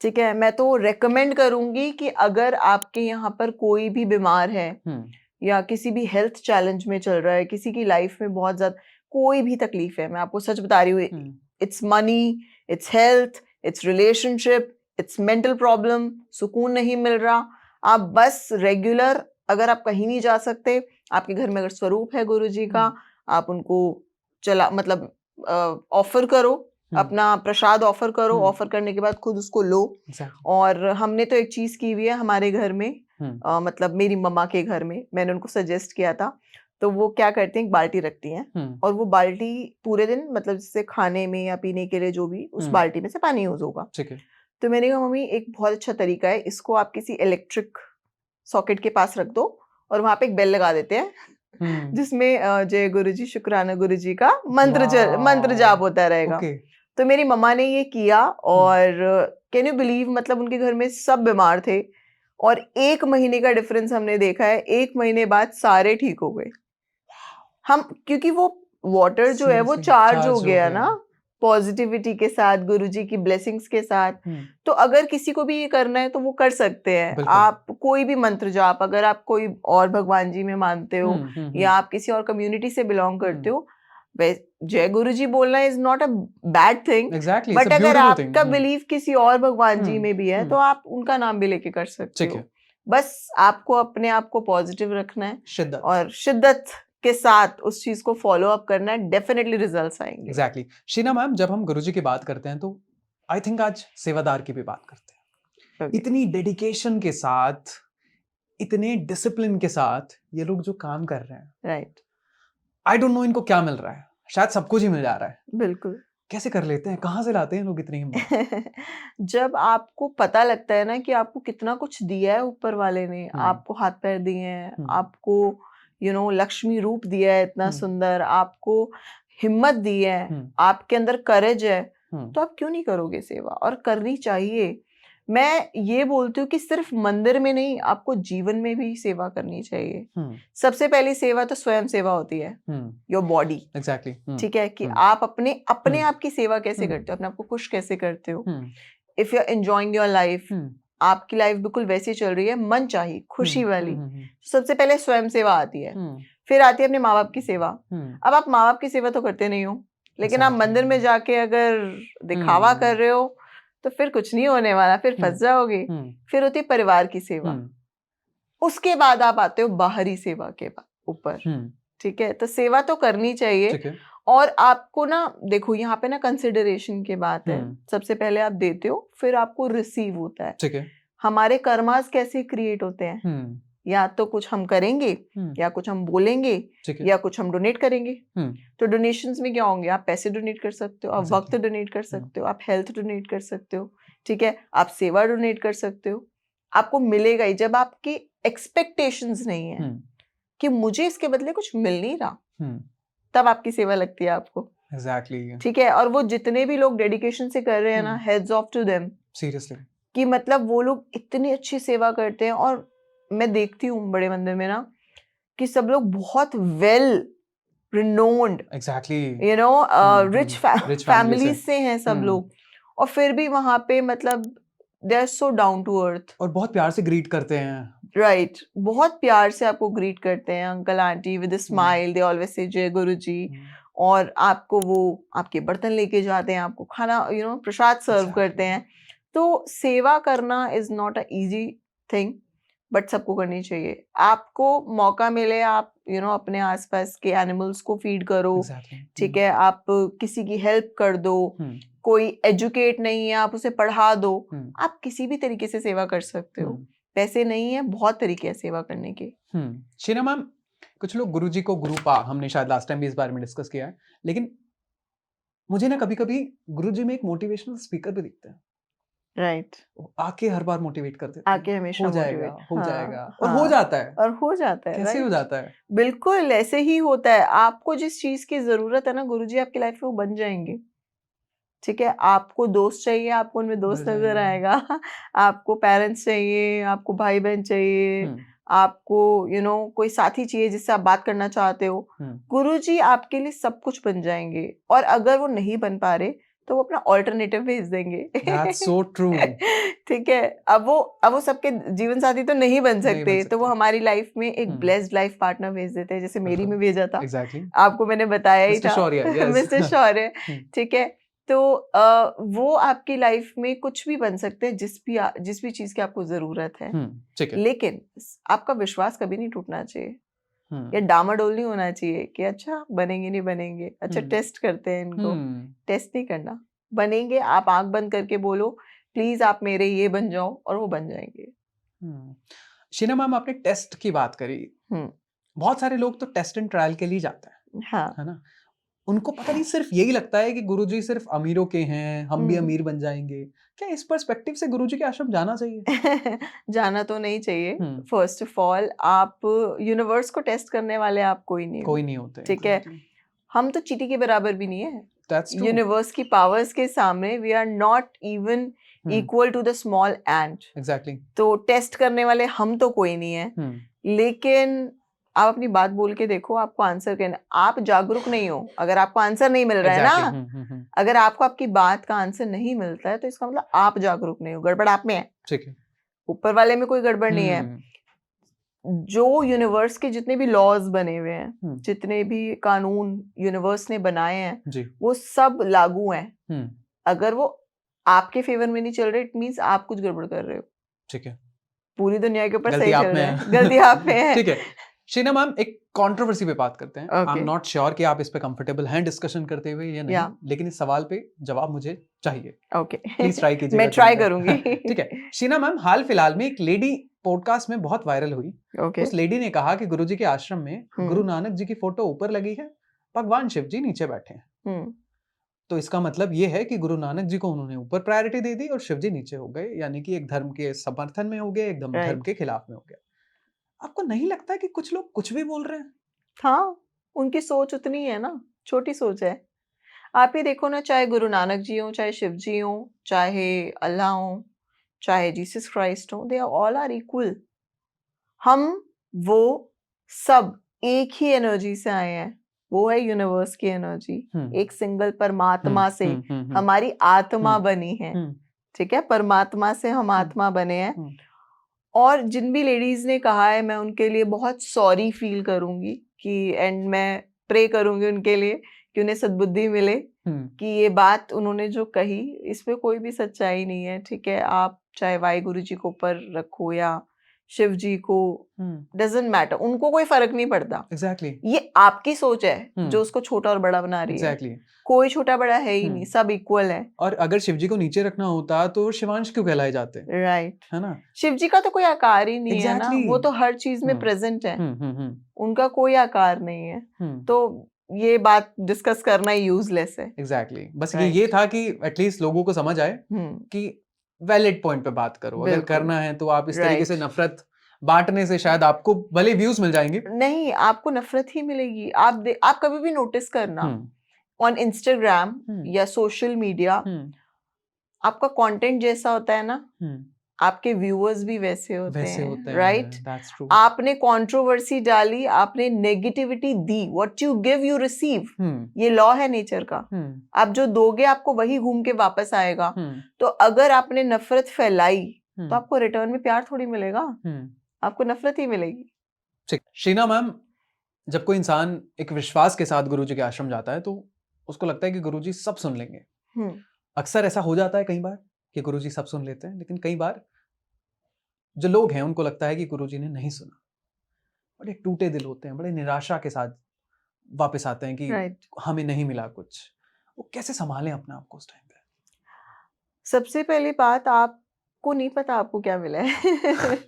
S2: ठीक है, मैं तो रेकमेंड करूंगी कि अगर आपके यहाँ पर कोई भी बीमार है, या किसी भी हेल्थ चैलेंज में चल रहा है, किसी की लाइफ में बहुत ज्यादा कोई भी तकलीफ है, मैं आपको सच बता रही हूँ, it's money, it's health, it's relationship, it's mental problem, सुकून नहीं मिल रहा, आप बस रेगुलर, अगर आप कहीं नहीं जा सकते, आपके घर में अगर स्वरूप है गुरुजी का, आप उनको ऑफर करो, अपना प्रसाद ऑफर करो. ऑफर करने के बाद खुद उसको लो. और हमने तो एक चीज की हुई है हमारे घर में, मतलब मेरी मम्मा के घर में, मैंने उनको सजेस्ट किया था, तो वो क्या करते हैं, एक बाल्टी रखती हैं, और वो बाल्टी पूरे दिन, मतलब जैसे खाने में या पीने के लिए जो भी, उस बाल्टी में से पानी यूज होगा. तो मैंने कहा मम्मी, एक बहुत अच्छा तरीका है, इसको आप किसी इलेक्ट्रिक सॉकेट के पास रख दो, और वहां पे एक बेल लगा देते हैं, जिसमें जय गुरुजी, शुक्राना गुरुजी का मंत्र जाप होता रहेगा. तो मेरी मम्मा ने ये किया, और कैन यू बिलीव, मतलब उनके घर में सब बीमार थे, और 1 महीने का डिफरेंस हमने देखा है, 1 महीने बाद सारे ठीक हो गए। हम क्योंकि वो वाटर जो है वो
S1: Seriously,
S2: चार्ज
S1: charged
S2: हो
S1: हो
S2: गया
S1: गया।
S2: ना पॉजिटिविटी के साथ, गुरुजी की ब्लेसिंग्स के साथ। तो अगर किसी को भी ये करना है तो वो कर सकते हैं।
S1: बिल्कुल।
S2: आप कोई भी मंत्र जाप, अगर आप कोई और भगवान जी में मानते हो या आप किसी और कम्युनिटी से बिलोंग करते हो, जय गुरु जी बोलना is not a bad thing,
S1: exactly, it's
S2: but
S1: a
S2: अगर
S1: ब्यूटीफुल थिंग।
S2: आपका बिलीव किसी और भगवान जी में भी है
S1: हम्म,
S2: तो आप उनका नाम भी लेके कर सकते
S1: ठीक
S2: हो।
S1: है।
S2: बस आपको अपने आप को पॉजिटिव रखना है
S1: शिद्दत।
S2: और शिद्दत के साथ उस चीज को फॉलो अप करना है, डेफिनेटली रिजल्ट्स आएंगे।
S1: एग्जैक्टली। शीना मैम, जब हम गुरुजी की बात करते हैं तो आई थिंक आज सेवादार की भी बात करते हैं।
S2: Okay.
S1: इतनी डेडिकेशन के साथ, इतने डिसिप्लिन के साथ ये लोग जो काम कर रहे हैं,
S2: राइट,
S1: आई डोंट नो इनको क्या मिल रहा है। शायद सब कुछ ही मिल जा रहा है।
S2: बिल्कुल।
S1: कैसे कर लेते हैं? कहाँ से लाते हैं लोग इतनी हिम्मत?
S2: जब आपको पता लगता है ना कि आपको कितना कुछ दिया है ऊपर वाले ने, आपको हाथ पैर दिए हैं, आपको लक्ष्मी रूप दिया है इतना सुंदर, आपको हिम्मत दी है, आपके अंदर करेज है, तो आप क्यों नहीं करोगे सेवा? और करनी चाहिए। मैं ये बोलती हूँ कि सिर्फ मंदिर में नहीं, आपको जीवन में भी सेवा करनी चाहिए। सबसे पहली सेवा तो स्वयं सेवा होती है, योर बॉडी।
S1: एग्जैक्टली।
S2: ठीक है कि आप अपने आप की सेवा कैसे करते हो, अपने आप को खुश कैसे करते हो। If you are enjoying your life, आपकी लाइफ बिल्कुल वैसी चल रही है, मन चाहिए खुशी वाली, सबसे पहले स्वयं सेवा आती है, फिर आती है अपने माँ बाप की सेवा। अब आप माँ बाप की सेवा तो करते नहीं हो, लेकिन आप मंदिर में जाके अगर दिखावा कर रहे हो तो फिर कुछ नहीं होने वाला, फिर फंस जाओगे। फिर होती है परिवार की सेवा, उसके बाद आप आते हो बाहरी सेवा के ऊपर। ठीक है, तो सेवा तो करनी चाहिए। और आपको ना देखो, यहाँ पे ना कंसिडरेशन की बात है। सबसे पहले आप देते हो, फिर आपको रिसीव होता है।
S1: ठीक है।
S2: हमारे कर्मास कैसे क्रिएट होते हैं? या तो कुछ हम करेंगे, या कुछ हम बोलेंगे, या कुछ हम डोनेट करेंगे। तो डोनेशंस में क्या होंगे? आप पैसे डोनेट कर सकते हो, आप वक्त डोनेट कर सकते हो, आप हेल्थ डोनेट कर सकते हो। ठीक है, आप सेवा डोनेट कर सकते हो। आपको मिलेगा ही। जब आपकी एक्सपेक्टेशंस नहीं है कि मुझे इसके बदले कुछ मिल नहीं रहा, तब आपकी सेवा लगती है आपको।
S1: एग्जैक्टली।
S2: ठीक है, और वो जितने भी लोग डेडिकेशन से कर रहे हैं ना, heads off to them.
S1: Seriously,
S2: कि मतलब वो लोग इतनी अच्छी सेवा करते हैं। और मैं देखती हूँ बड़े मंदिर में ना कि सब लोग बहुत well renowned,
S1: exactly,
S2: rich families से हैं सब लोग, और फिर भी वहां पे मतलब they are so down to earth,
S1: और बहुत प्यार से ग्रीट करते हैं।
S2: राइट, बहुत प्यार से आपको ग्रीट करते हैं, uncle aunty with a smile, they always say जय गुरु जी। और आपको वो आपके बर्तन लेके जाते हैं, आपको खाना प्रसाद सर्व करते हैं। तो सेवा करना is not a easy thing, but सबको करनी चाहिए। आपको मौका मिले, आप अपने आसपास के एनिमल्स को फीड करो। ठीक है, आप किसी की हेल्प कर दो। कोई एजुकेट नहीं है, आप उसे पढ़ा दो। आप किसी भी तरीके से सेवा कर सकते हो। पैसे नहीं है, बहुत तरीके हैं सेवा करने के।
S1: शीना मैम, कुछ लोग गुरुजी को गुरुपा, हमने शायद लास्ट टाइम भी इस बारे में डिस्कस किया है, लेकिन मुझे ना कभी कभी गुरुजी में एक मोटिवेशनल स्पीकर भी दिखते हैं।
S2: राइट,
S1: आके हर बार मोटिवेट कर देते हैं,
S2: आके हमेशा
S1: हो जाएगा, हो जाएगा, और हो जाता है,
S2: और हो जाता है।
S1: कैसे हो जाता है?
S2: बिल्कुल ऐसे ही होता है। आपको जिस चीज की जरूरत है ना, गुरुजी आपकी लाइफ में वो बन जाएंगे। ठीक है, आपको दोस्त चाहिए, आपको उनमें दोस्त नजर आएगा। आपको पेरेंट्स चाहिए, आपको भाई बहन चाहिए, आपको कोई साथी चाहिए जिससे आप बात करना चाहते हो, गुरुजी आपके लिए सब कुछ बन जाएंगे। और अगर वो नहीं बन पा रहे तो वो अपना ऑल्टरनेटिव भेज देंगे।
S1: That's so true.
S2: ठीक है, अब वो सबके जीवन साथी तो नहीं बन सकते, तो वो हमारी लाइफ में एक ब्लेस्ड लाइफ पार्टनर भेज देते हैं, जैसे मेरी में भेजा था।
S1: Exactly.
S2: आपको मैंने बताया ही था, मिस्टर शौर्य। ठीक है, तो वो आपकी लाइफ में कुछ भी बन सकते हैं, जिस भी चीज की आपको जरूरत है। लेकिन आपका विश्वास कभी नहीं टूटना चाहिए, या डामाडोल नहीं होना चाहिए कि अच्छा बनेंगे नहीं बनेंगे, अच्छा टेस्ट करते हैं इनको। टेस्ट नहीं करना, बनेंगे। आप आंख बंद करके बोलो प्लीज आप मेरे ये बन जाओ, और वो बन जाएंगे।
S1: शीना मैम, आपने टेस्ट की बात करी। बहुत सारे लोग तो टेस्ट एंड ट्रायल के लिए जाते हैं,
S2: हाँ,
S1: है ना? उनको पता नहीं, सिर्फ यही लगता है कि गुरुजी सिर्फ अमीरों के हैं, हम भी अमीर बन जाएंगे। क्या इस पर्सपेक्टिव से गुरुजी के आश्रम जाना चाहिए?
S2: जाना तो नहीं चाहिए। फर्स्ट ऑफ ऑल, आप यूनिवर्स को टेस्ट करने वाले आप कोई नहीं
S1: होते।
S2: ठीक है, हम तो चींटी के बराबर भी नहीं है यूनिवर्स की पावर्स के सामने। We are not even equal to the small ant.
S1: Exactly.
S2: तो टेस्ट करने वाले हम तो कोई नहीं है, लेकिन आप अपनी बात बोल के देखो, आपको आंसर कहना, आप जागरूक नहीं हो। अगर आपको आंसर नहीं मिल रहा है ना, अगर आपको आपकी बात का आंसर नहीं मिलता है, तो इसका मतलब आप जागरूक नहीं हो, गड़बड़ आप में है।
S1: ठीक है।
S2: ऊपर वाले में कोई गड़बड़ नहीं है। जो यूनिवर्स के जितने भी लॉज बने हुए हैं, जितने भी कानून यूनिवर्स ने बनाए हैं, वो सब लागू हैं। अगर वो आपके फेवर में नहीं चल रहे, इट मींस आप कुछ गड़बड़ कर रहे हो।
S1: ठीक है।
S2: पूरी दुनिया के ऊपर सही चल रहा है, गलती आप में है।
S1: ठीक है शीना मैम, एक कंट्रोवर्सी पे बात करते हैं। आई एम नॉट श्योर कि आप इस पे कंफर्टेबल हैं डिस्कशन करते हुए या नहीं, लेकिन इस सवाल पे जवाब मुझे चाहिए।
S2: ओके,
S1: प्लीज ट्राई कीजिए।
S2: मैं ट्राई करूंगी।
S1: ठीक है शीना मैम, हाल फिलहाल में एक लेडी पॉडकास्ट में बहुत वायरल हुई। उस लेडी ने कहा कि गुरुजी के आश्रम में गुरु नानक जी की फोटो ऊपर लगी है, भगवान शिव जी नीचे बैठे हैं। तो इसका मतलब ये है कि गुरु नानक जी को उन्होंने ऊपर प्रायोरिटी दे दी और शिव जी नीचे हो गए, यानी कि एक धर्म के समर्थन में हो गए, एक धर्म के खिलाफ में हो गया। आपको नहीं लगता है कि कुछ लोग कुछ भी बोल रहे हैं?
S2: हाँ, उनकी सोच उतनी है ना, छोटी सोच है। आप ही देखो ना, चाहे गुरु नानक जी हो, चाहे शिव जी हो, चाहे अल्लाह हो, चाहे जीसस क्राइस्ट हो, दे ऑल आर इक्वल। हम वो सब एक ही एनर्जी से आए हैं। वो है यूनिवर्स की एनर्जी। एक सिंगल परमात्मा से हमारी आत्मा बनी है। ठीक है, परमात्मा से हम आत्मा बने हैं। और जिन भी लेडीज ने कहा है, मैं उनके लिए बहुत सॉरी फील करूंगी कि एंड मैं प्रे करूंगी उनके लिए कि उन्हें सद्बुद्धि मिले कि ये बात उन्होंने जो कही, इसमें कोई भी सच्चाई नहीं है। ठीक है, आप चाहे वाहिगुरु जी को ऊपर रखो या शिव जी को, डजंट मैटर, उनको कोई फर्क नहीं पड़ता।
S1: एग्जैक्टली।
S2: ये आपकी सोच है जो उसको छोटा और बड़ा बना रही है। कोई छोटा बड़ा है ही नहीं, सब इक्वल है।
S1: और अगर शिव जी को नीचे रखना होता तो शिवांश क्यों कहलाए जाते?
S2: राइट,
S1: है ना?
S2: शिव जी का तो कोई आकार ही नहीं है ना, वो तो हर चीज में प्रेजेंट है। उनका कोई आकार नहीं है। तो ये बात डिस्कस करना यूजलेस है।
S1: एग्जैक्टली। बस ये था कि एटलीस्ट लोगों को समझ आए कि वैलिड पॉइंट पे बात करो। अगर करना है तो आप इस तरीके से नफरत बांटने से शायद आपको भले व्यूज मिल जाएंगे, नहीं,
S2: आपको नफरत ही मिलेगी। आप कभी भी नोटिस करना, ऑन इंस्टाग्राम या सोशल मीडिया, आपका कंटेंट जैसा होता है ना, आपके व्यूअर्स भी वैसे होते हैं। राइट? आपने कंट्रोवर्सी डाली, आपने negativity the, what you give you receive. ये लॉ है नेचर का। आप जो दोगे आपको वही घूम के वापस आएगा। तो अगर आपने नफरत फैलाई तो आपको रिटर्न में प्यार थोड़ी मिलेगा, आपको नफरत ही मिलेगी।
S1: ठीक। शीना मैम, जब कोई इंसान एक विश्वास के साथ गुरुजी के आश्रम जाता है तो उसको लगता है कि गुरुजी सब सुन लेंगे। अक्सर ऐसा हो जाता है कई बार कि गुरुजी सब सुन लेते हैं, लेकिन कई बार जो लोग हैं उनको लगता है कि गुरुजी ने नहीं सुना। बड़े टूटे दिल होते हैं, बड़े निराशा के साथ वापस आते हैं कि हमें नहीं मिला कुछ। वो कैसे संभालें अपने आप को उस टाइम पे?
S2: सबसे पहली बात, आपको नहीं पता आपको क्या मिला है।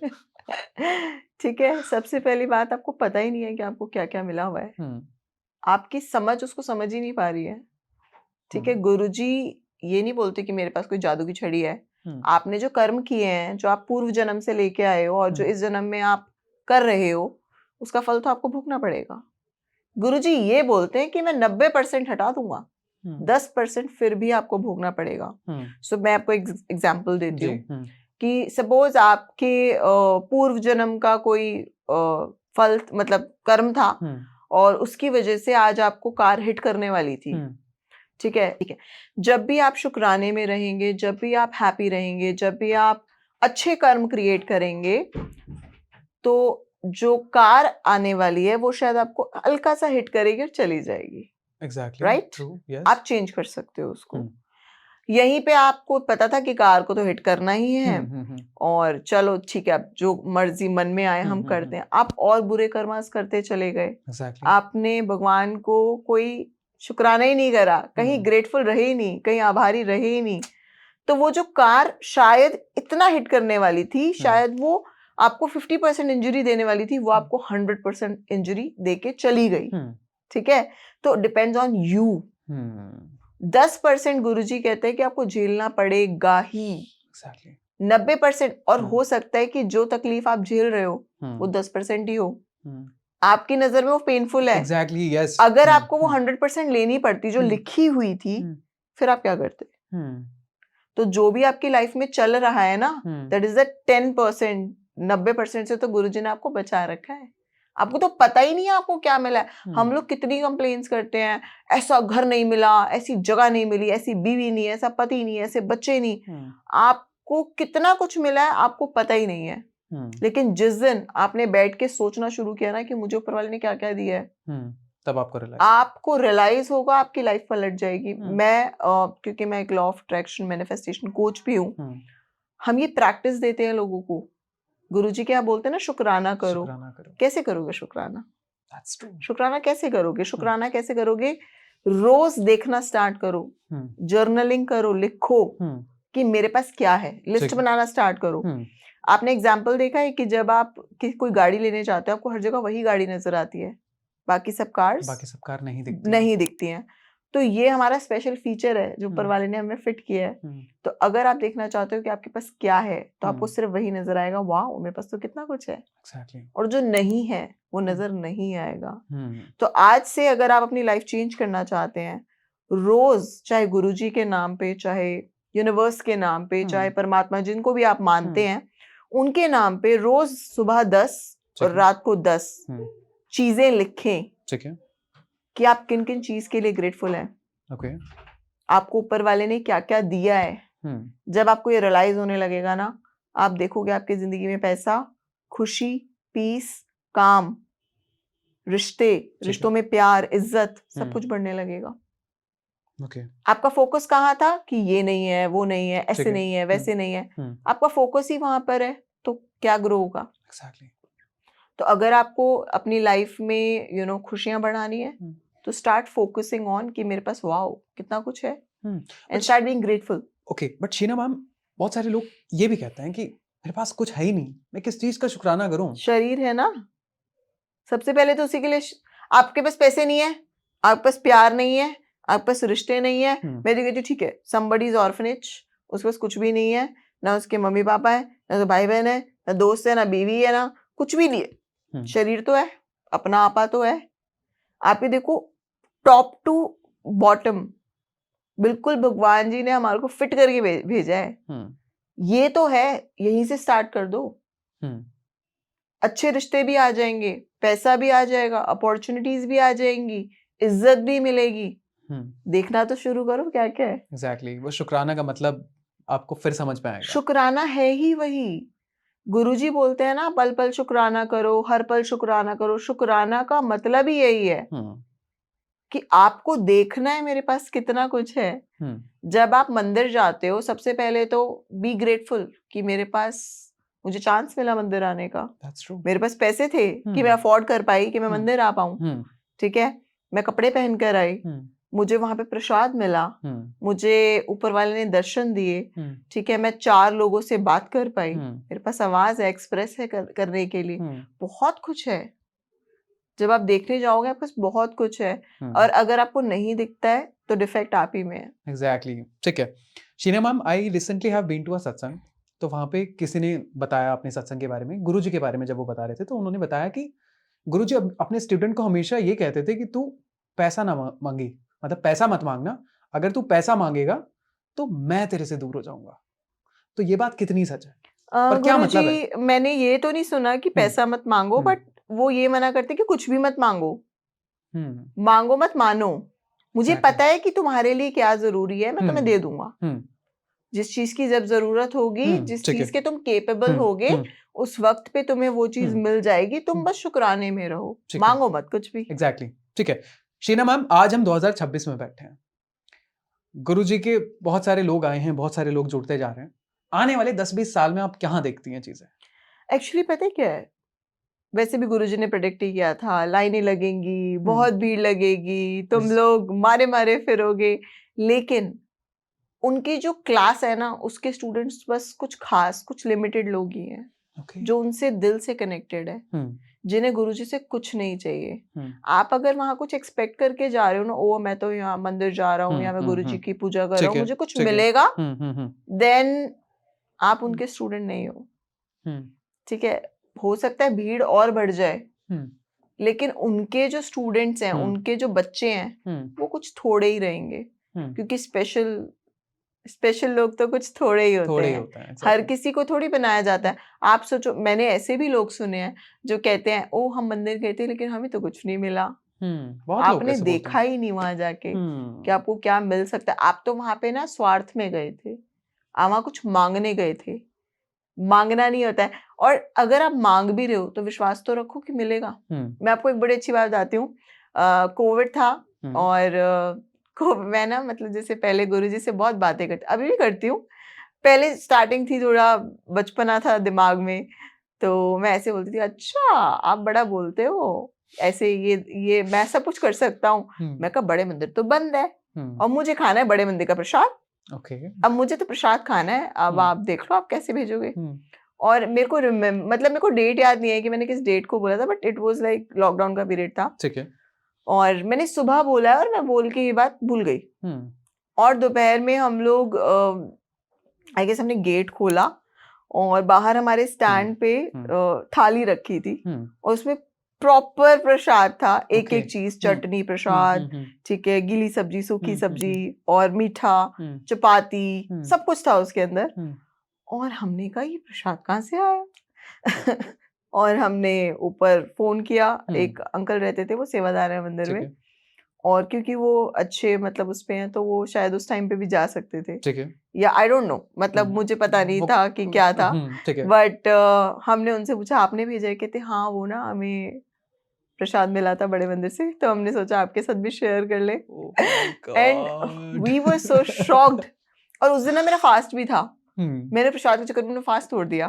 S2: ठीक है, सबसे पहली बात, आपको पता ही नहीं है कि आपको क्या क्या मिला हुआ है। आपकी समझ उसको समझ ही नहीं पा रही है। ठीक है, गुरुजी ये नहीं बोलते कि मेरे पास कोई जादू की छड़ी है। आपने जो कर्म किए हैं, जो आप पूर्व जन्म से लेके आए हो और जो इस जन्म में आप कर रहे हो, उसका फल तो आपको भुगतना पड़ेगा। गुरुजी ये बोलते हैं कि मैं 90% हटा दूंगा, 10% फिर भी आपको भोगना पड़ेगा। सो मैं आपको एक एग्जाम्पल देती हूँ कि सपोज आपके पूर्व जन्म का कोई फल, मतलब कर्म था, और उसकी वजह से आज आपको कार हिट करने वाली थी। ठीक है, ठीक है। जब भी आप शुक्राने में रहेंगे, जब भी आप हैप्पी रहेंगे, जब भी आप अच्छे कर्म क्रिएट करेंगे, तो जो कार आने वाली है वो शायद आपको हल्का सा हिट करेगी और चली जाएगी।
S1: Exactly,
S2: right? आप चेंज कर सकते हो उसको। यहीं पे आपको पता था कि कार को तो हिट करना ही है, और चलो ठीक है, अब जो मर्जी मन में आए हम करते हैं। आप और बुरे कर्मास करते चले गए। आपने भगवान को कोई शुक्राना ही नहीं करा, कहीं ग्रेटफुल रहे ही नहीं, कहीं आभारी रहे ही नहीं। तो वो जो कार शायद इतना हिट करने वाली थी, शायद वो आपको 50% इंजरी देने वाली थी, वो आपको 100% इंजरी देके चली गई। ठीक है, तो डिपेंड्स ऑन यू। 10% गुरुजी कहते हैं कि आपको झेलना पड़ेगा ही। 90%, और हो सकता है कि जो तकलीफ आप झेल रहे हो वो 10% ही हो। आपकी नजर में वो पेनफुल है।
S1: Exactly, yes.
S2: अगर आपको वो 100% लेनी पड़ती जो लिखी हुई थी, फिर आप क्या करते? तो जो भी आपकी लाइफ में चल रहा है ना,
S1: हम्म,
S2: दैट इज द 10%, 90% से तो गुरुजी ने आपको बचा रखा है। आपको तो पता ही नहीं है आपको क्या मिला है। हम लोग कितनी कंप्लेन्स करते हैं, ऐसा घर नहीं मिला, ऐसी जगह नहीं मिली, ऐसी बीवी नहीं, ऐसा पति नहीं, ऐसे बच्चे नहीं। आपको कितना कुछ मिला है आपको पता ही नहीं है। लेकिन जिस दिन आपने बैठ के सोचना शुरू किया ना कि मुझे ऊपर वाले ने क्या क्या दिया है,
S1: तब
S2: आपको रियलाइज होगा, आपकी लाइफ पलट जाएगी।
S1: हम्म।
S2: क्योंकि मैं एक law of attraction manifestation coach भी हूँ, हम ये प्रैक्टिस देते हैं लोगों को। गुरुजी क्या बोलते हैं ना, शुक्राना करो।
S1: शुक्राना करो।
S2: कैसे करोगे शुक्राना?
S1: That's true.
S2: शुक्राना कैसे करोगे? शुक्राना कैसे करोगे? रोज देखना स्टार्ट करो, जर्नलिंग करो, लिखो कि मेरे पास क्या है, लिस्ट
S1: ठीक है।
S2: बनाना स्टार्ट करो। आपने एग्जाम्पल देखा है कि जब आप कोई गाड़ी लेने जाते हो, आपको हर जगह वही गाड़ी नजर आती है, बाकी सब कार नहीं दिखती हैं। तो ये हमारा स्पेशल फीचर है जो ऊपर वाले ने हमें फिट किया है। तो अगर आप देखना चाहते हो कि आपके पास क्या है, तो आपको सिर्फ वही नजर आएगा, वाह मेरे पास तो कितना कुछ है।
S1: Exactly.
S2: और जो नहीं है वो नजर नहीं आएगा। तो आज से अगर आप अपनी लाइफ चेंज करना चाहते हैं, रोज चाहे गुरुजी के नाम पे, चाहे यूनिवर्स के नाम पे, चाहे परमात्मा, जिनको भी आप मानते हैं उनके नाम पे, रोज सुबह 10 और रात को 10 चीजें लिखें।
S1: ठीक है।
S2: कि आप किन किन चीज के लिए ग्रेटफुल हैं।
S1: ओके।
S2: आपको ऊपर वाले ने क्या क्या दिया है। जब आपको ये रियलाइज होने लगेगा ना, आप देखोगे आपकी जिंदगी में पैसा, खुशी, पीस, काम, रिश्तों में प्यार, इज्जत, सब कुछ बढ़ने लगेगा।
S1: ओके।
S2: आपका फोकस कहाँ था कि ये नहीं है, वो नहीं है, ऐसे नहीं है, वैसे नहीं है, आपका फोकस ही वहां पर है, तो क्या ग्रो होगा।
S1: Exactly.
S2: तो अगर आपको अपनी लाइफ में खुशियां बढ़ानी है, तो स्टार्ट फोकसिंग ऑन कि मेरे पास वाओ कितना कुछ है, and start being grateful.
S1: Okay, but Sheena ma'am, बहुत सारे लोग ये भी कहते हैं कि मेरे पास कुछ है ही नहीं, मैं किस चीज का शुक्राना करूं।
S2: शरीर है ना, सबसे पहले तो उसी के लिए। आपके पास पैसे नहीं है, आपके पास प्यार नहीं है, आपके पास रिश्ते नहीं है, मैं तो कहती हूँ ठीक है, समबडीज ऑर्फनेज, उसके पास कुछ भी नहीं है, ना उसके मम्मी पापा है, ना तो भाई बहन है, ना दोस्त है, ना बीवी है, ना कुछ भी नहीं है। शरीर तो है, अपना आपा तो है। आप ये देखो, टॉप टू बॉटम बिल्कुल भगवान जी ने हमारे को फिट करके भेजा है। ये तो है, यहीं से स्टार्ट कर दो। अच्छे रिश्ते भी आ जाएंगे, पैसा भी आ जाएगा, अपॉर्चुनिटीज भी आ जाएंगी, इज्जत भी मिलेगी। देखना तो शुरू करो क्या क्या है।
S1: एग्जैक्टली, वो शुक्राना का मतलब आपको फिर समझ में आएगा।
S2: शुक्राना है ही वही। गुरुजी बोलते हैं ना, पल पल शुक्राना करो, हर पल शुक्राना करो। शुक्राना का मतलब ही यही है कि आपको देखना है मेरे पास कितना कुछ है। जब आप मंदिर जाते हो, सबसे पहले तो बी ग्रेटफुल कि मेरे पास, मुझे चांस मिला मंदिर आने का। मेरे पास पैसे थे कि मैं अफोर्ड कर पाई कि मैं मंदिर आ पाऊं। ठीक है, मैं कपड़े पहन कर आई, मुझे वहां पे प्रसाद मिला, मुझे ऊपर वाले ने दर्शन दिए। ठीक है, मैं 4 लोगों से बात कर पाई, मेरे पास आवाज है, एक्सप्रेस है करने के लिए। बहुत कुछ है। जब आप देखने जाओगे आपके पास बहुत कुछ है, और अगर आपको नहीं दिखता है तो डिफेक्ट आप ही में है।
S1: एग्जैक्टली, ठीक है। Sheena ma'am, I recently have been to a satsang, तो वहाँ पे किसी ने बताया अपने सत्संग के बारे में, गुरुजी के बारे में। जब वो बता रहे थे तो उन्होंने बताया कि गुरुजी अपने स्टूडेंट को हमेशा ये कहते थे कि तू पैसा ना मांगी, मतलब पैसा मत मांगना, अगर तू पैसा मांगेगा तो मैं तेरे से दूर हो जाऊंगा। तो ये बात कितनी सच है, पर क्या मतलब है?
S2: मैंने ये तो नहीं सुना कि पैसा मत मांगो, बट वो ये मना करते कि कुछ भी मत मांगो। मांगो मत, मानो। मुझे पता है कि तुम्हारे लिए क्या जरूरी है, मैं तुम्हें दे दूंगा। जिस चीज की जब जरूरत होगी, जिस चीज के तुम केपेबल होगे, उस वक्त पे तुम्हें वो चीज मिल जाएगी। तुम बस शुक्राने में रहो, मांगो मत कुछ भी।
S1: एग्जैक्टली, ठीक है। शीना मैम, आज हम 2026 में बैठे हैं, गुरुजी के बहुत सारे लोग आए हैं, बहुत सारे लोग जुड़ते जा रहे हैं। आने वाले 10-20 साल में आप क्या देखती हैं चीजें?
S2: एक्चुअली पता है क्या है, वैसे भी गुरुजी ने प्रेडिक्ट ही किया था, लाइनें लगेंगी, बहुत भीड़ लगेगी, तुम लोग मारे मारे फिरोगे। लेकिन उनकी जो क्लास है ना, उसके स्टूडेंट्स बस कुछ खास, कुछ लिमिटेड लोग ही हैं, जो उनसे दिल से कनेक्टेड है, जिन्हें गुरुजी से कुछ नहीं चाहिए। आप अगर वहां कुछ एक्सपेक्ट करके जा रहे हो ना, ओ मैं तो यहाँ मंदिर जा रहा हूँ या मैं गुरुजी की पूजा कर रहा हूँ, मुझे कुछ मिलेगा, देन आप उनके स्टूडेंट नहीं हो। ठीक है, हो सकता है भीड़ और बढ़ जाए, लेकिन उनके जो स्टूडेंट्स हैं, उनके जो बच्चे हैं, वो कुछ थोड़े ही रहेंगे, क्योंकि स्पेशल लोग तो कुछ थोड़े ही होते
S1: थोड़े ही
S2: हैं,
S1: होते हैं
S2: हर
S1: exactly.
S2: किसी को थोड़ी बनाया जाता है। आप सोचो, मैंने ऐसे भी लोग सुने हैं जो कहते हैं ओ हम मंदिर गए थे लेकिन हमें तो कुछ नहीं मिला।
S1: बहुत लोग
S2: आपने
S1: ऐसे बोलते
S2: देखा
S1: हैं।
S2: ही नहीं वहां जाके कि
S1: हम्म
S2: आपको क्या मिल सकता है। आप तो वहां पे ना स्वार्थ में गए थे, आप वहां कुछ मांगने गए थे। मांगना नहीं होता है, और अगर आप मांग भी रहे हो तो विश्वास तो रखो कि मिलेगा। मैं आपको एक बड़ी अच्छी बात बताती हूँ। कोविड था और मैं ना मतलब जैसे पहले गुरुजी से बहुत बातें करती, अभी भी करती हूँ। पहले स्टार्टिंग थी, थोड़ा बचपना था दिमाग में, तो मैं ऐसे बोलती थी अच्छा आप बड़ा बोलते हो, ऐसे ये मैं सब कुछ कर सकता हूँ। मैं कहा बड़े मंदिर तो बंद है और मुझे खाना है बड़े मंदिर का प्रसाद।
S1: ओके
S2: अब मुझे तो प्रसाद खाना है, अब आप देख लो आप कैसे भेजोगे। और मेरे को मतलब मेरे को डेट याद नहीं है कि मैंने किस डेट को बोला था, but it was like lockdown का पीरियड था।
S1: ठीक है।
S2: और मैंने सुबह बोला और मैं बोल के ये बात भूल गई। और दोपहर में हम लोग आई गेस हमने गेट खोला और बाहर हमारे स्टैंड पे थाली रखी थी और उसमें प्रॉपर प्रसाद था, एक एक चीज, चटनी प्रसाद, ठीक है, गीली सब्जी, सूखी सब्जी और मीठा, चपाती, सब कुछ था उसके अंदर। और हमने कहा ये प्रसाद कहाँ से आया और हमने ऊपर फोन किया, एक अंकल रहते थे वो सेवादार है मंदिर में, और क्योंकि वो अच्छे मतलब उस पे हैं तो वो शायद उस टाइम पे भी जा सकते थे,
S1: ठीक है,
S2: या आई डोंट नो, मतलब मुझे पता नहीं था कि क्या था। बट हमने उनसे पूछा आपने भेजा है? कहते हाँ वो ना हमें प्रसाद मिला था बड़े मंदिर से, तो हमने सोचा आपके साथ भी शेयर कर ले। And we were so shocked. और उस दिन ना मेरा फास्ट भी था, मैंने प्रसाद के चक्कर में फास्ट तोड़ दिया।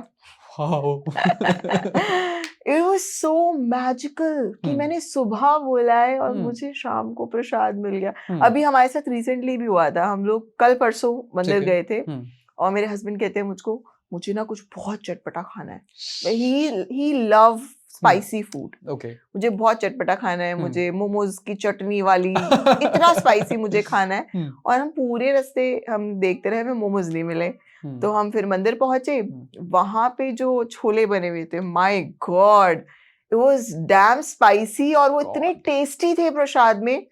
S2: इट वाज सो मैजिकल कि मैंने सुबह बोला है और मुझे शाम को प्रसाद मिल गया। अभी हमारे साथ रिसेंटली भी हुआ था, हम लोग कल परसों मंदिर गए थे और मेरे हस्बैंड कहते हैं मुझको मुझे ना कुछ बहुत चटपटा खाना है। ही लव स्पाइसी फूड। मुझे बहुत चटपटा खाना है, मुझे मोमोज की चटनी वाली इतना स्पाइसी मुझे खाना है। और हम पूरे रास्ते हम देखते रहे, हमें मोमोज नहीं मिले। तो हम फिर मंदिर पहुंचे, वहां पे जो छोले बने हुए थे, my God it was dam spicy और वो इतने टेस्टी थे प्रसाद में।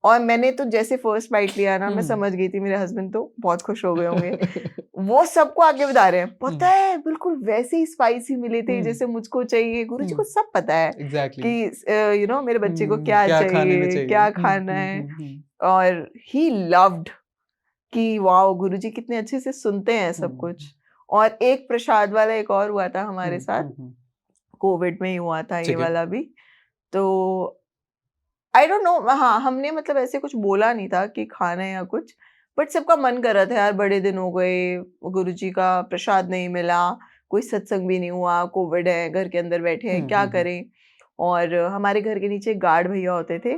S2: और मैंने तो जैसे फर्स्ट बाइट लिया ना, मैं समझ गई थी मेरे हस्बैंड तो बहुत खुश हो गए होंगे। वो सबको आगे बता रहे हैं, पता है बिल्कुल वैसे ही स्पाइसी मिले थे जैसे मुझको चाहिए। गुरुजी को सब पता है कि मेरे बच्चे को क्या चाहिए, क्या खाना है। और ही लव्ड कि वाओ गुरुजी कितने अच्छे से सुनते हैं सब कुछ। और एक प्रसाद वाला एक और हुआ था हमारे साथ, कोविड में ही हुआ था ये वाला भी। तो आई डोंट नो, हाँ हमने मतलब ऐसे कुछ बोला नहीं था कि खाना है या कुछ, बट सबका मन कर रहा था यार बड़े दिन हो गए गुरुजी का प्रसाद नहीं मिला, कोई सत्संग भी नहीं हुआ, कोविड है, घर के अंदर बैठे हैं, क्या करें। और हमारे घर के नीचे गार्ड भैया होते थे,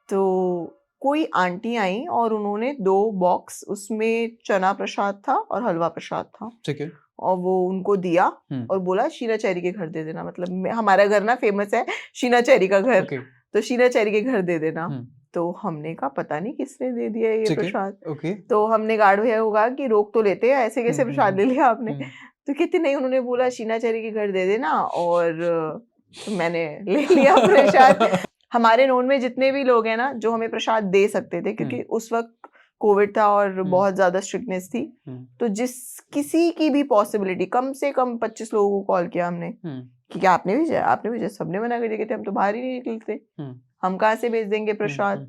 S2: तो कोई आंटी आई और उन्होंने 2 बॉक्स, उसमें चना प्रसाद था और हलवा प्रसाद था, ठीक है, और वो उनको दिया और बोला शीना चेरी के घर दे देना। मतलब हमारा घर ना फेमस है शीना चेरी का घर, तो शीना चेरी के घर दे देना। तो हमने कहा पता नहीं किसने दे दिया ये प्रसाद। तो हमने गार्ड भैया को कहा कि रोक तो लेते हैं, ऐसे कैसे प्रसाद ले लिया आपने। तो कहते नहीं, उन्होंने बोला शीना चेरी के घर दे देना, और तो मैंने ले लिया प्रसाद। हमारे नोन में जितने भी लोग हैं ना जो हमें प्रसाद दे सकते थे, क्योंकि उस वक्त कोविड था और बहुत ज्यादा स्ट्रिक्टनेस थी, तो जिस किसी की भी पॉसिबिलिटी, कम से कम 25 लोगों को कॉल किया हमने कि क्या आपने भेजा, आपने भेजा, सबने मना कर दिया, कहते हम तो बाहर ही नहीं निकलते, हम कहाँ से भेज देंगे प्रसाद।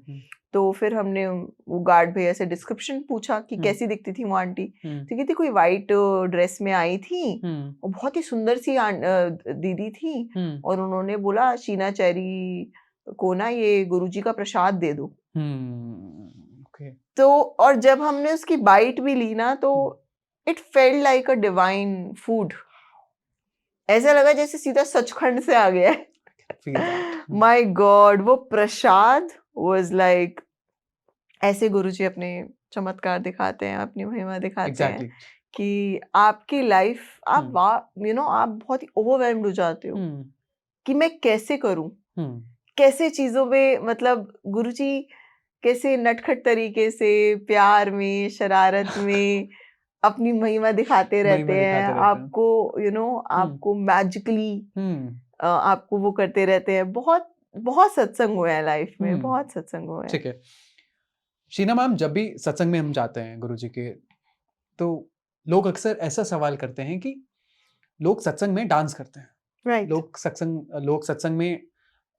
S2: तो फिर हमने वो गार्ड भैया से डिस्क्रिप्शन पूछा कि कैसी दिखती थी वो आंटी। तो कहती कोई वाइट ड्रेस में आई थी और बहुत ही सुंदर सी दीदी थी, और उन्होंने बोला शीना चेरी को ना ये गुरुजी का प्रसाद दे दो। तो और जब हमने उसकी बाइट भी ली ना, तो it felt like a divine food. ऐसा लगा जैसे सीधा सचखंड से आ गया है। माय गॉड, वो प्रसाद वाज लाइक, ऐसे गुरुजी अपने चमत्कार दिखाते हैं, अपनी महिमा दिखाते हैं कि आपकी लाइफ आप आप बहुत ही ओवरवेल्म्ड हो जाते हो कि मैं कैसे करूं, कैसे चीजों में, मतलब गुरुजी कैसे नटखट तरीके से प्यार में, शरारत में अपनी महिमा दिखाते रहते हैं आपको, आपको मैजिकली आपको वो करते रहते हैं। बहुत बहुत सत्संग हुए हैं लाइफ में, बहुत सत्संग हुए हैं।
S1: ठीक है शीना मैम, जब भी सत्संग में हम जाते हैं गुरुजी के, तो लोग अक्सर ऐसा सवाल करते हैं कि लोग सत्संग में डांस करते हैं,
S2: राइट
S1: लोग सत्संग में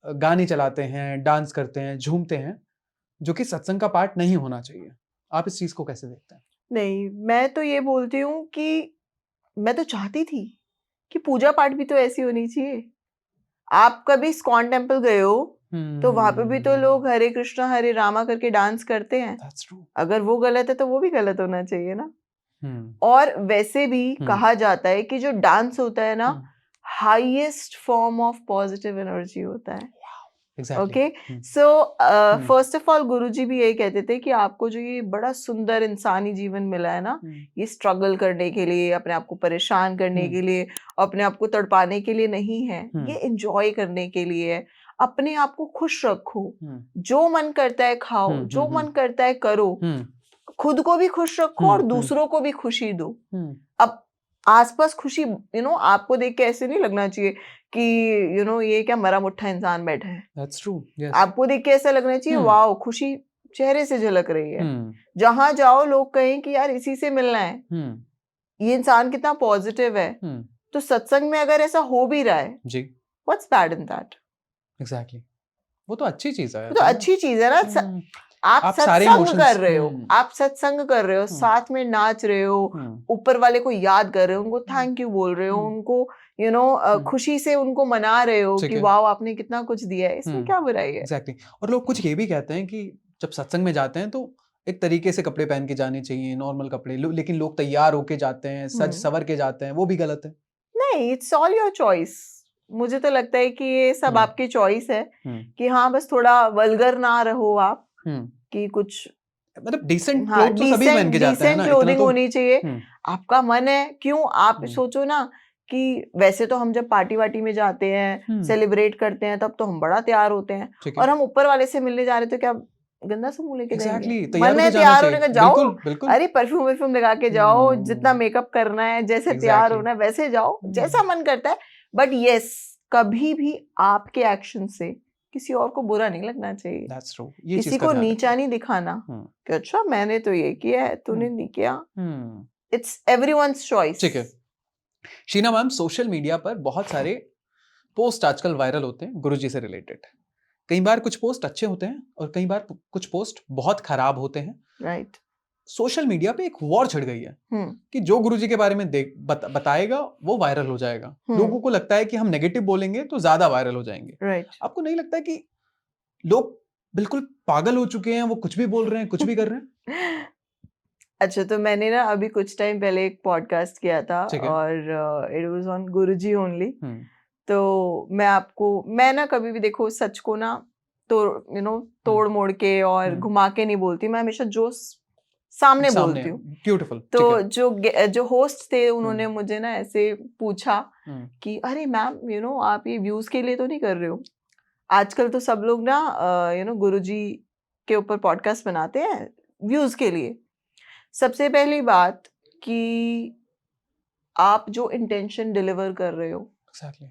S1: गाने चलाते हैं, डांस करते हैं, झूमते हैं, जो कि सत्संग का पार्ट नहीं होना चाहिए। आप इस चीज को कैसे देखते हैं?
S2: नहीं, मैं तो ये बोलती हूँ कि मैं तो चाहती थी कि पूजा पाठ भी तो ऐसी होनी चाहिए। आप कभी इस्कॉन टेम्पल गए हो तो वहां पे भी तो लोग हरे कृष्णा हरे रामा करके डांस करते हैं।
S1: That's true.
S2: अगर वो गलत है तो वो भी गलत होना चाहिए ना।
S1: हम्म,
S2: और वैसे भी
S1: हम्म,
S2: कहा जाता है कि जो डांस होता है ना,
S1: hmm,
S2: highest form of positive energy होता है।
S1: exactly.
S2: Okay,
S1: hmm,
S2: so first of all Guruji भी यही कहते थे कि आपको जो ये बड़ा सुंदर इंसानी जीवन मिला है ना,
S1: हम्म,
S2: ये स्ट्रगल करने के लिए, अपने आप को परेशान करने
S1: हम्म,
S2: के लिए, अपने आप को तड़पाने के लिए नहीं है,
S1: हम्म,
S2: ये एंजॉय करने के लिए है। अपने आप को खुश रखो,
S1: हम्म,
S2: जो मन करता है खाओ,
S1: हम्म,
S2: जो मन करता है करो,
S1: हम्म,
S2: खुद को भी खुश रखो और
S1: हम्म,
S2: दूसरों को भी खुशी दो।
S1: हम्म,
S2: अब आसपास खुशी, आपको देख के ऐसे नहीं लगना चाहिए कि ये क्या मरा मुट्ठा इंसान बैठा है।
S1: That's true. Yes.
S2: आपको देख के ऐसा लगना चाहिए
S1: हम्म,
S2: वाओ, खुशी चेहरे से झलक रही है।
S1: हम्म,
S2: जहां जाओ लोग कहें कि यार इसी से मिलना है,
S1: हम्म,
S2: ये इंसान कितना पॉजिटिव है।
S1: हम्म,
S2: तो सत्संग में अगर ऐसा हो भी रहा है,
S1: जी,
S2: what's bad in that?
S1: Exactly, वो तो अच्छी चीज है
S2: तो अच्छी चीज है ना।
S1: हम्म,
S2: आप
S1: आप सारे
S2: सत्संग
S1: इमोशंस
S2: कर रहे हो, आप सत्संग कर रहे हो, साथ में नाच रहे हो, ऊपर वाले को याद कर रहे हो, उनको थैंक यू बोल रहे हो, उनको खुशी से उनको मना रहे हो
S1: ठीक
S2: कि
S1: है।
S2: वाओ आपने कितना कुछ दिया है, इसमें क्या बुराई है?
S1: एग्जैक्टली, और लोग कुछ ये भी कहते हैं कि जब सत्संग में जाते हैं तो एक तरीके से कपड़े पहन के जाने चाहिए, नॉर्मल कपड़े, लेकिन लोग तैयार होके जाते हैं, सज सवर के जाते हैं, वो भी गलत है।
S2: नहीं, इट्स ऑल योर चॉइस। मुझे तो लगता है कि ये सब आपकी चॉइस है कि हाँ बस थोड़ा वल्गर ना रहो आप, कि कुछ
S1: मतलब डिसेंट
S2: हाँ
S1: क्लोथ तो सभी पहन के जाते हैं
S2: डिसेंट
S1: ना, इतना
S2: क्लोथिंग
S1: तो
S2: होनी चाहिए। आपका मन है, क्यों आप सोचो ना कि वैसे तो हम जब पार्टी वार्टी में जाते हैं, सेलिब्रेट करते हैं, तब तो हम बड़ा तैयार होते हैं, और हम ऊपर वाले से मिलने जा रहे तो क्या गंदा सा मुंह लेके जाएंगे? मन है तैयार होने का, जाओ।
S1: बिल्कुल, बिल्कुल।
S2: अरे परफ्यूम वर्फ्यूम लगा के जाओ, जितना मेकअप करना है, जैसे तैयार होना है वैसे जाओ, जैसा मन करता है। बट यस, कभी भी आपके एक्शन से किसी और को बुरा नहीं लगना चाहिए।
S1: That's true. ये
S2: किसी
S1: चीज का
S2: को
S1: ध्यान
S2: नीचा
S1: रखिए।
S2: नहीं दिखाना कि अच्छा मैंने तो ये किया है, तूने नहीं किया।
S1: हम्म,
S2: इट्स एवरीवन्स चॉइस।
S1: ठीक है। शीना मैम, सोशल मीडिया पर बहुत सारे पोस्ट आजकल वायरल होते हैं गुरुजी से रिलेटेड। कई बार कुछ पोस्ट अच्छे होते हैं और कई बार कुछ पोस्ट बहुत खराब होते हैं।
S2: राइट।
S1: सोशल मीडिया पे एक वॉर छिड़ गई है कि जो गुरुजी के बारे में बताएगा वो वायरल हो जाएगा। लोगों को लगता है कि हम नेगेटिव बोलेंगे तो ज्यादा वायरल हो जाएंगे।
S2: राइट।
S1: आपको नहीं लगता कि लोग बिल्कुल पागल हो चुके हैं, वो कुछ भी बोल रहे हैं, कुछ भी कर रहे हैं?
S2: अच्छा, तो मैंने ना अभी कुछ टाइम पहले एक पॉडकास्ट किया था और it was on Guruji only. तो मैं ना कभी भी देखो सच को ना तो तोड़ मोड़ के और घुमा के नहीं बोलती, मैं हमेशा जो सामने बोलती हूँ।
S1: ब्यूटीफुल।
S2: तो जो होस्ट थे उन्होंने मुझे ना ऐसे पूछा कि अरे मैम आप ये व्यूज के लिए तो नहीं कर रहे हो? आजकल तो सब लोग ना गुरुजी के ऊपर पॉडकास्ट बनाते हैं व्यूज के लिए। सबसे पहली बात कि आप जो इंटेंशन डिलीवर कर रहे हो
S1: exactly.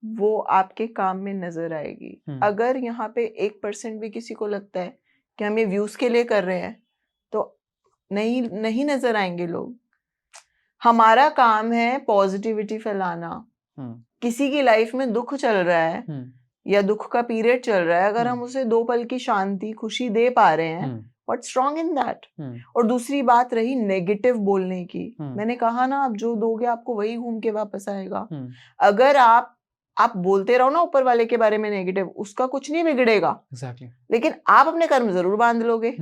S2: वो आपके काम में नजर आएगी। अगर यहाँ पे 1% भी किसी को लगता है कि हम ये व्यूज के लिए कर रहे हैं तो नहीं नजर आएंगे लोग। हमारा काम है पॉजिटिविटी फैलाना। किसी की लाइफ में दुख चल रहा है या दुख का पीरियड चल रहा है, अगर हम उसे 2 पल की शांति खुशी दे पा रहे हैं, व्हाट्स रॉन्ग इन दैट? और दूसरी बात रही नेगेटिव बोलने की, मैंने कहा ना आप जो दोगे आपको वही घूम के वापस आएगा। अगर आप बोलते रहो ना ऊपर वाले के बारे में नेगेटिव, उसका कुछ नहीं बिगड़ेगा।
S1: exactly.
S2: लेकिन आप अपने कर्म जरूर बांध लोगे।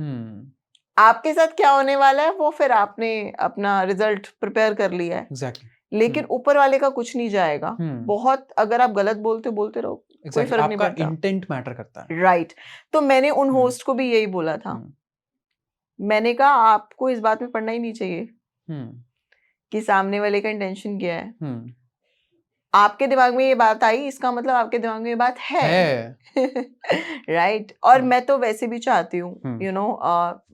S2: आपके साथ क्या होने वाला है वो फिर आपने अपना रिजल्ट प्रिपेयर कर लिया है।
S1: exactly.
S2: लेकिन ऊपर वाले का कुछ नहीं जाएगा। बहुत अगर आप गलत बोलते रहो कोई फर्क नहीं पड़ता।
S1: इंटेंट मैटर करता है।
S2: राइट। तो मैंने उन होस्ट को भी यही बोला था। मैंने कहा आपको इस बात में पढ़ना ही नहीं चाहिए कि सामने वाले का इंटेंशन क्या है। आपके दिमाग में ये बात आई, इसका मतलब आपके दिमाग में ये बात है। राइट। और मैं तो वैसे भी चाहती हूँ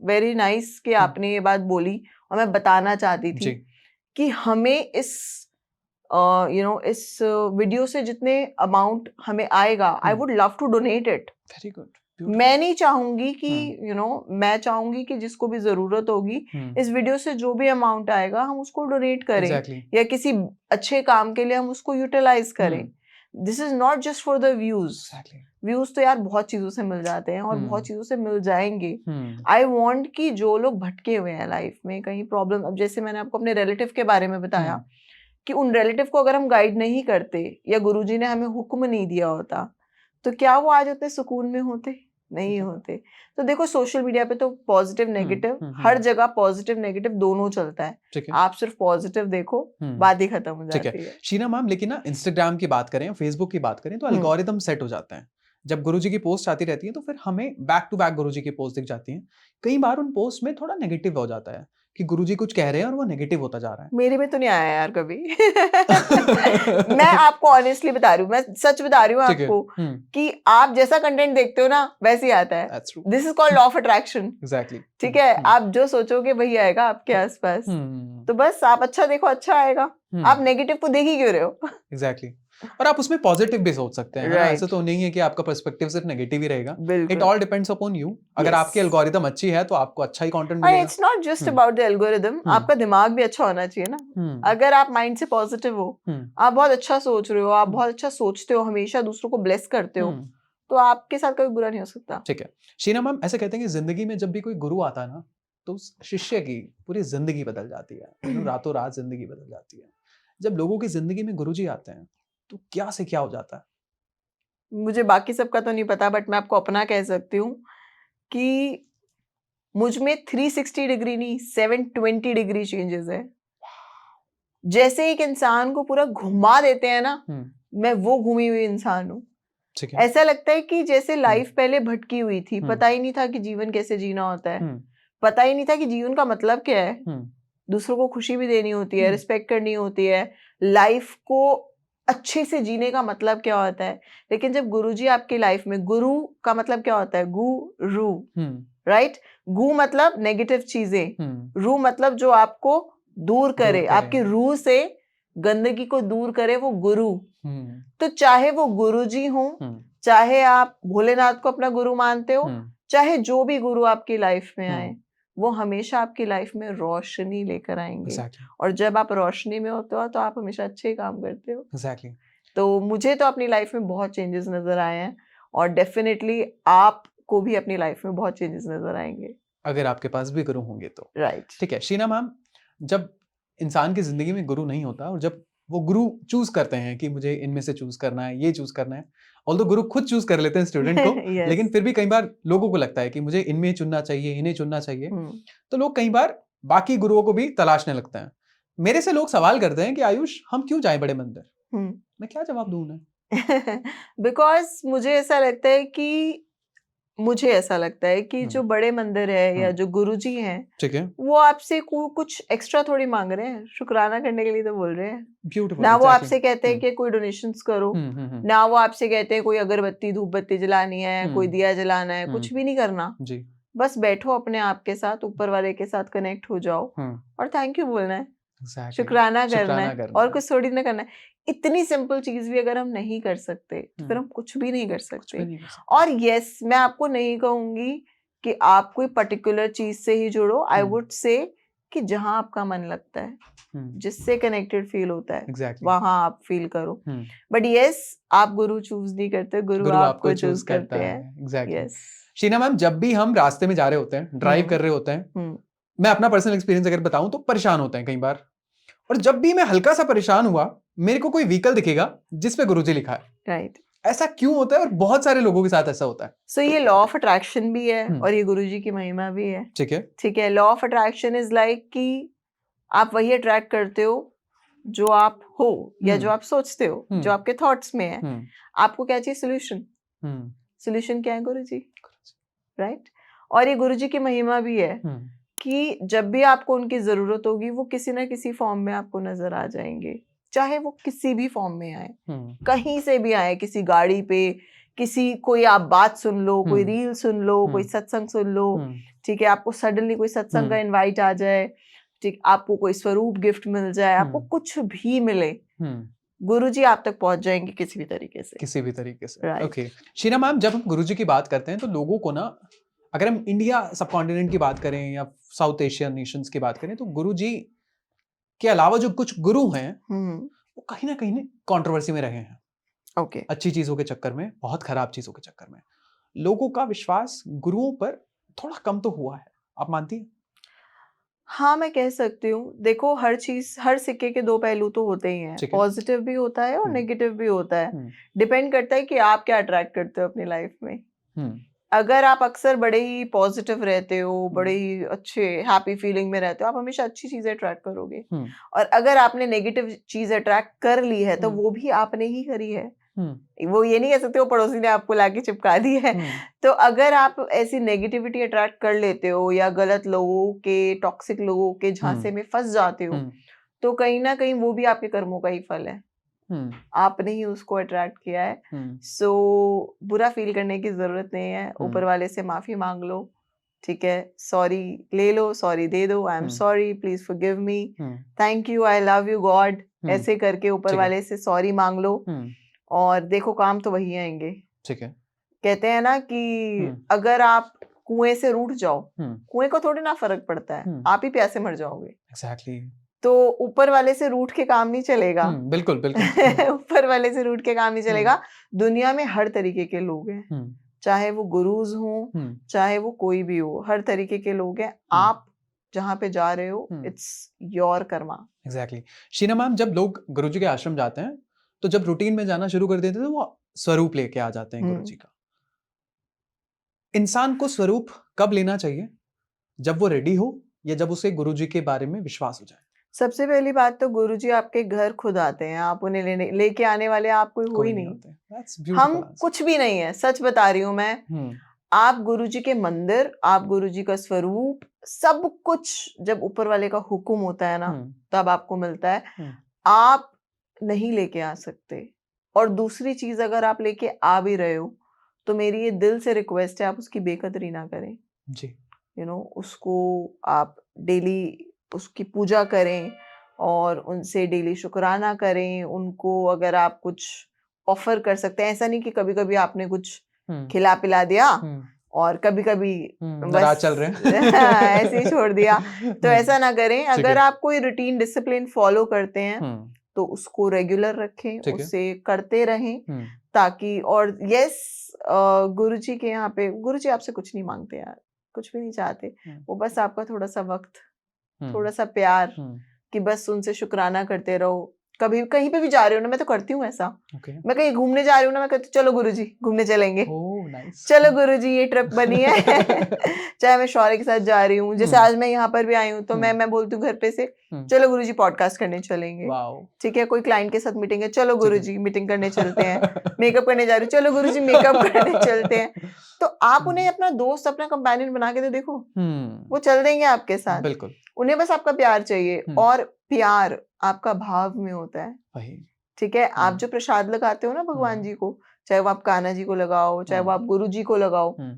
S2: वेरी नाइस कि आपने ये बात बोली, और मैं बताना चाहती थी कि हमें इस इस वीडियो से जितने अमाउंट हमें आएगा, I would love to donate it.
S1: Very good.
S2: मैं नहीं चाहूंगी कि मैं चाहूंगी कि जिसको भी जरूरत होगी इस वीडियो से जो भी अमाउंट आएगा हम उसको डोनेट करें
S1: Exactly.
S2: या किसी अच्छे काम के लिए हम उसको यूटिलाइज करें. This is not just for the views. Views तो यार बहुत चीजों से मिल जाते हैं और बहुत चीजों से मिल जाएंगे. आई वॉन्ट कि जो लोग भटके हुए हैं लाइफ में कहीं प्रॉब्लम, अब जैसे मैंने आपको अपने रिलेटिव के बारे में बताया कि उन रिलेटिव को अगर हम गाइड नहीं करते या गुरुजी ने हमें हुक्म नहीं दिया होता तो क्या वो आज उतने सुकून में होते? नहीं होते. तो देखो सोशल मीडिया पे तो पॉजिटिव नेगेटिव हर जगह पॉजिटिव नेगेटिव दोनों चलता है. आप सिर्फ पॉजिटिव देखो बात ही खत्म हो जाती है.
S1: शीना मैम, लेकिन ना इंस्टाग्राम की बात करें, फेसबुक की बात करें तो एल्गोरिदम सेट हो जाते हैं. जब गुरुजी की पोस्ट आती रहती है तो फिर हमें बैक टू बैक गुरुजी की पोस्ट दिख जाती है. कई बार उन पोस्ट में थोड़ा नेगेटिव हो जाता है कि गुरुजी कुछ कह रहे हैं और वो नेगेटिव होता जा रहा है.
S2: मेरे में तो नहीं आया यार कभी. मैं आपको ऑनेस्टली बता रही हूँ, मैं सच बता रही हूँ आपको कि आप जैसा कंटेंट देखते हो ना वैसे ही आता है. This is called law of attraction.
S1: Exactly.
S2: ठीक है, आप जो सोचोगे वही आएगा आपके आसपास. तो बस आप अच्छा देखो अच्छा आएगा. आप नेगेटिव को देख ही क्यों रहे हो?
S1: एग्जैक्टली. और आप उसमें पॉजिटिव भी सोच सकते हैं. ऐसा तो नहीं है कि आपका पर्सपेक्टिव सिर्फ नेगेटिव ही रहेगा. It all depends upon you. अगर आपकी एल्गोरिदम अच्छी है तो आपको अच्छा ही कंटेंट मिलेगा.
S2: It's not just about the algorithm. आपका दिमाग भी अच्छा होना चाहिए ना. अगर आप माइंड से पॉजिटिव हो, आप बहुत अच्छा सोच रहे हो, आप बहुत अच्छा सोचते हो, हमेशा दूसरों को ब्लेस करते हो, तो आपके साथ कभी बुरा नहीं हो सकता.
S1: ठीक है. शीना मैम, ऐसे कहते हैं कि जिंदगी में जब भी कोई गुरु आता है ना तो उस शिष्य की पूरी जिंदगी बदल जाती है. रातों रात जिंदगी बदल जाती है. जब लोगों की जिंदगी में गुरुजी आते हैं तो क्या से क्या हो जाता है?
S2: मुझे बाकी सबका तो नहीं पता बट मैं आपको अपना कह सकती हूँ कि मुझ में 360 डिग्री नहीं 720 डिग्री चेंजेस है. जैसे एक इंसान को पूरा घुमा देते हैं ना, मैं वो घूमी हुई इंसान हूँ. ऐसा लगता है कि जैसे लाइफ पहले भटकी हुई थी, पता ही नहीं था कि जीवन कैसे जीना होता है, पता ही नहीं था कि जीवन का मतलब क्या है. दूसरों को खुशी भी देनी होती है, रिस्पेक्ट करनी होती है, लाइफ को अच्छे से जीने का मतलब क्या होता है. लेकिन जब गुरुजी आपकी लाइफ में, गुरु का मतलब क्या होता है? गुरु, राइट. गु मतलब नेगेटिव चीजें, रू मतलब जो आपको दूर करे, आपकी रूह से गंदगी को दूर करे, वो गुरु. तो चाहे वो गुरुजी हो, चाहे आप भोलेनाथ को अपना गुरु मानते हो, चाहे जो भी गुरु आपकी लाइफ में आए, वो हमेशा आपकी लाइफ में रोशनी लेकर आएंगे. और जब आप रोशनी में होते हो तो आप हमेशा अच्छे काम करते हो. तो मुझे तो अपनी लाइफ में बहुत चेंजेस नजर आए हैं और डेफिनेटली आपको भी अपनी लाइफ में बहुत चेंजेस नजर आएंगे
S1: अगर आपके पास भी गुरु होंगे तो.
S2: राइट.
S1: ठीक है. शीना मैम, जब इंसान की जिंदगी में गुरु नहीं होता और जब वो गुरु चूज करते हैं कि मुझे इनमें से चूज करना है, ये चूज करना है, ऑल्दो गुरु खुद चूज कर लेते हैं स्टूडेंट को,
S2: yes.
S1: लेकिन फिर भी कई बार लोगों को लगता है कि मुझे इनमें चुनना चाहिए, इन्हें चुनना चाहिए. तो लोग कई बार बाकी गुरुओं को भी तलाशने लगते हैं. मेरे से लोग सवाल करते हैं कि आयुष, हम क्यों जाएं बड़े मंदिर? मैं क्या जवाब दूं उन्हें?
S2: बिकॉज मुझे ऐसा लगता है कि जो बड़े मंदिर है या जो गुरुजी हैं,
S1: ठीक है,
S2: वो आपसे कुछ एक्स्ट्रा थोड़ी मांग रहे हैं, शुक्राना करने के लिए तो बोल रहे हैं.
S1: Beautiful,
S2: ना वो
S1: exactly.
S2: आपसे कहते हैं कि कोई डोनेशंस करो, ना वो आपसे कहते हैं कोई अगरबत्ती धूप बत्ती जलानी है, कोई दिया जलाना है, कुछ भी नहीं करना
S1: जी.
S2: बस बैठो अपने आप के साथ, ऊपर वाले के साथ कनेक्ट हो जाओ और थैंक यू बोलना है, शुक्राना करना है और कुछ थोड़ी ना करना है. इतनी सिंपल चीज भी अगर हम नहीं कर सकते तो फिर हम कुछ भी नहीं कर सकते. और यस, मैं आपको नहीं कहूंगी कि आप कोई पर्टिकुलर चीज से ही जुड़ो. आई वुड से कि जहां आपका मन लगता है, जिससे कनेक्टेड फील होता है, वहां आप फील करो. बट यस, आप गुरु चूज नहीं करते, गुरु आपको चूज करते हैं. यस.
S1: शीना मैम, जब भी हम रास्ते में जा रहे होते हैं, ड्राइव कर रहे होते हैं, मैं अपना पर्सनल एक्सपीरियंस अगर बताऊं तो परेशान होते हैं कई बार. और जब भी मैं हल्का सा परेशान हुआ, मेरे को कोई व्हीकल दिखेगा जिसपे गुरुजी लिखा है.
S2: राइट.
S1: ऐसा क्यों होता है और बहुत सारे लोगों के साथ ऐसा होता है?
S2: सो ये लॉ ऑफ अट्रैक्शन भी है और ये गुरुजी की महिमा भी है.
S1: ठीक है.
S2: ठीक है. Law of attraction is like कि आप वही अट्रैक्ट करते हो जो आप हो या जो आप सोचते हो, जो आपके थॉट्स में है. आपको क्या चाहिए? सोल्यूशन. सोल्यूशन क्या है? गुरुजी. राइट. और ये गुरुजी की महिमा भी है कि जब भी आपको उनकी जरूरत होगी, वो किसी ना किसी फॉर्म में आपको नजर आ जाएंगे, चाहे वो किसी भी फॉर्म में आए, कहीं से भी आए, किसी गाड़ी पे, किसी कोई आप बात सुन लो, कोई रील सुन लो, कोई सत्संग सुन लो. ठीक है. आपको सडनली कोई सत्संग का इनवाइट आ जाए, ठीक, आपको कोई स्वरूप गिफ्ट मिल जाए, आपको कुछ भी मिले, गुरुजी आप तक पहुंच जाएंगे किसी भी तरीके से।
S1: किसी भी तरीके से।
S2: Right.
S1: ओके शीना मैम, जब हम गुरुजी की बात करते हैं तो लोगों को ना, अगर हम इंडिया सब कॉन्टिनेंट की बात करें या साउथ एशियन नेशंस की बात करें, तो गुरुजी के अलावा जो कुछ गुरु हैं वो कहीं ना कंट्रोवर्सी में रहे हैं।
S2: ओके
S1: अच्छी चीजों के चक्कर में, बहुत खराब चीजों के चक्कर में लोगों का विश्वास गुरुओं पर थोड़ा कम तो हुआ है, आप मानती हैं?
S2: हाँ, मैं कह सकती हूँ। देखो, हर चीज़, हर सिक्के के 2 पहलू तो होते ही हैं।
S1: ठीक है।
S2: पॉज़िटिव भी होता है और
S1: हुँ।
S2: नेगेटिव भी होता है।
S1: हुँ,
S2: डिपेंड करता है कि आप क्या अट्रैक्ट करते हो अपनी लाइफ़ में।
S1: हुँ,
S2: अगर आप अक्सर बड़े ही पॉज़िटिव रहते हो,
S1: हुँ,
S2: बड़े ही अच्छे हैप्पी फीलिंग में रहते हो, आप हमेशा अच्छी चीज़ें अट्रैक्ट करोगे।
S1: हुँ,
S2: और अगर आपने नेगेटिव चीज़ अट्रैक्ट कर ली है, तो
S1: हुँ,
S2: वो भी आपने ही करी है।
S1: हुँ,
S2: वो ये नहीं कह सकते वो पड़ोसी ने आपको लाके चिपका दी है।
S1: हुँ,
S2: तो अगर आप ऐसी नेगेटिविटी अट्रैक्ट कर लेते हो या गलत लोगों के, टॉक्सिक लोगों के झांसे में फंस जाते हो,
S1: हुँ,
S2: तो कहीं ना कहीं वो भी आपके कर्मों का ही फल है।
S1: हुँ,
S2: आपने ही उसको अट्रैक्ट किया है।
S1: हुँ,
S2: सो बुरा फील करने की जरूरत नहीं है।
S1: हुँ,
S2: ऊपर वाले से माफी मांग लो, ठीक है, सॉरी ले लो, सॉरी दे दो, I am
S1: hmm,
S2: sorry, please forgive me,
S1: hmm,
S2: thank you, I love you God,
S1: hmm,
S2: ऐसे करके ऊपर
S1: ठीक है।
S2: वाले से सॉरी मांग लो।
S1: हुँ,
S2: और देखो, काम तो वही आएंगे।
S1: ठीक है।
S2: कहते हैं ना कि
S1: हुँ,
S2: अगर आप कुएं से रूठ जाओ,
S1: हुँ,
S2: कुएं को थोड़ी ना फर्क पड़ता है,
S1: हुँ,
S2: आप ही प्यासे मर जाओगे।
S1: एग्ज़ैक्टली।
S2: तो ऊपर वाले से रूठ के काम नहीं चलेगा।
S1: बिल्कुल, बिल्कुल। हुँ,
S2: ऊपर वाले से रूठ के काम नहीं
S1: हुँ,
S2: चलेगा। दुनिया में हर तरीके के लोग हैं,
S1: हुँ,
S2: चाहे वो गुरुज हों,
S1: हुँ,
S2: चाहे वो कोई भी हो, हर तरीके के लोग हैं।
S1: हुँ,
S2: आप जहाँ पे जा रहे हो,
S1: hmm,
S2: it's your karma.
S1: Exactly. Sheena ma'am, जब लोग गुरुजी के आश्रम जाते हैं, तो जब रूटीन में जाना शुरू कर देते हैं, तो वो स्वरूप लेके आ जाते हैं
S2: हम्म
S1: गुरुजी का। इंसान को स्वरूप कब लेना चाहिए? जब वो रेडी हो या जब उसे गुरुजी के बारे में विश्वास हो जाए?
S2: सबसे पहली बात तो गुरुजी आपके घर खुद आते हैं, आप उन्हें लेके आने वाले आप कोई हो
S1: कोई
S2: ही
S1: नहीं
S2: नहीं।
S1: होते। दैट्स
S2: हम
S1: ब्यूटीफुल आंसर।
S2: कुछ भी नहीं है, सच बता रही हूँ मैं।
S1: हुँ,
S2: आप गुरुजी के मंदिर, आप गुरुजी का स्वरूप, सब कुछ जब ऊपर वाले का हुक्म होता है ना,
S1: हुँ,
S2: तब आपको मिलता है।
S1: हुँ,
S2: आप नहीं लेके आ सकते। और दूसरी चीज, अगर आप लेके आ भी रहे हो, तो मेरी ये दिल से रिक्वेस्ट है, आप उसकी बेकदरी ना करें।
S1: जी।
S2: उसको आप डेली उसकी पूजा करें और उनसे डेली शुक्राना करें। उनको अगर आप कुछ ऑफर कर सकते हैं, ऐसा नहीं कि कभी कभी आपने कुछ
S1: हुँ,
S2: खिला पिला दिया
S1: हुँ,
S2: और कभी कभी
S1: नाराज़
S2: बस
S1: चल रहे हैं।
S2: ऐसे ही छोड़ दिया। तो ऐसा ना करें।
S1: ठीक
S2: अगर
S1: है।
S2: आप कोई रूटीन डिसिप्लिन फॉलो करते हैं,
S1: हुँ,
S2: तो उसको रेगुलर रखें,
S1: ठीक है।
S2: उसे करते रहें।
S1: हुँ,
S2: ताकि, और यस, गुरुजी के यहाँ पे गुरुजी आपसे कुछ नहीं मांगते यार, कुछ भी नहीं चाहते।
S1: हुँ,
S2: वो बस आपका थोड़ा सा वक्त,
S1: हुँ,
S2: थोड़ा सा प्यार,
S1: हुँ,
S2: कि बस उनसे शुक्राना करते रहो। कभी कहीं पे भी जा रहे हो ना, मैं तो करती हूँ ऐसा।
S1: ओके।
S2: मैं कहीं घूमने जा रही हूँ ना, मैं कहती हूँ चलो गुरुजी घूमने चलेंगे,
S1: ओह नाइस।
S2: चलो गुरुजी ये ट्रिप बनी है। चाहे मैं शौर्य के साथ जा रही हूँ, जैसे
S1: हुँ,
S2: आज मैं यहाँ पर भी आई हूँ, तो
S1: हुँ,
S2: मैं बोलती हूँ घर पे से,
S1: हुँ,
S2: चलो गुरुजी पॉडकास्ट करने चलेंगे।
S1: वॉव!
S2: ठीक है, कोई क्लाइंट के साथ मीटिंग है, चलो
S1: ठीक है।
S2: गुरुजी मीटिंग करने चलते हैं। मेकअप करने जा रही हूँ, चलो गुरुजी मेकअप करने चलते हैं। तो आप उन्हें
S1: हुँ,
S2: अपना दोस्त, अपना कंपेनियन बना के तो देखो,
S1: हुँ,
S2: वो चल देंगे आपके साथ।
S1: बिल्कुल।
S2: उन्हें बस आपका प्यार चाहिए,
S1: हुँ,
S2: और प्यार आपका भाव में होता है।
S1: वही।
S2: ठीक है, आप
S1: हुँ,
S2: जो प्रसाद लगाते हो ना भगवान
S1: हुँ,
S2: जी को, चाहे वो आप कान्हा जी को लगाओ, चाहे वो
S1: हुँ,
S2: आप गुरु जी को लगाओ,
S1: हुँ,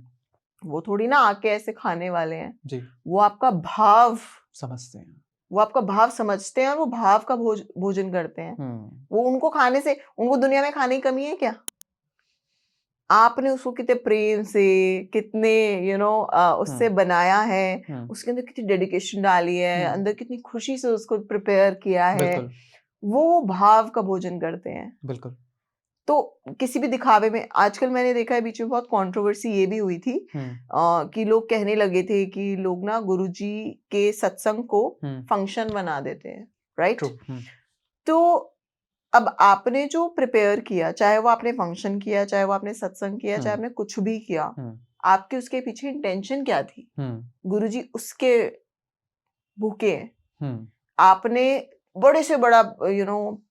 S2: वो थोड़ी ना आके ऐसे खाने वाले हैं।
S1: जी,
S2: वो आपका भाव,
S1: समझते हैं।
S2: वो आपका भाव समझते हैं और वो भाव का भोजन करते हैं।
S1: हुँ,
S2: वो उनको खाने से, उनको दुनिया में खाने की कमी है क्या? आपने उसको कितने प्रेम से, कितने
S1: हुँ,
S2: उससे बनाया है,
S1: हुँ,
S2: उसके अंदर कितनी डेडिकेशन डाली है,
S1: हुँ,
S2: अंदर कितनी खुशी से उसको प्रिपेयर किया है।
S1: बिल्कुल,
S2: वो भाव का भोजन करते हैं।
S1: बिल्कुल।
S2: तो किसी भी दिखावे में, आजकल मैंने देखा है, बीच में बहुत कंट्रोवर्सी ये भी हुई थी,
S1: हुँ,
S2: कि लोग कहने लगे थे कि लोग ना गुरुजी के सत्संग को
S1: हुँ,
S2: फंक्शन बना देते हैं, राइट?
S1: ट्रू। हुँ,
S2: तो अब आपने जो प्रिपेयर किया, चाहे वो आपने फंक्शन किया, चाहे वो आपने सत्संग किया, चाहे
S1: हुँ,
S2: आपने कुछ भी किया,
S1: हुँ,
S2: आपके उसके पीछे इंटेंशन क्या थी?
S1: हुँ,
S2: गुरुजी उसके भूखे हैं।
S1: हुँ,
S2: आपने बड़े से बड़ा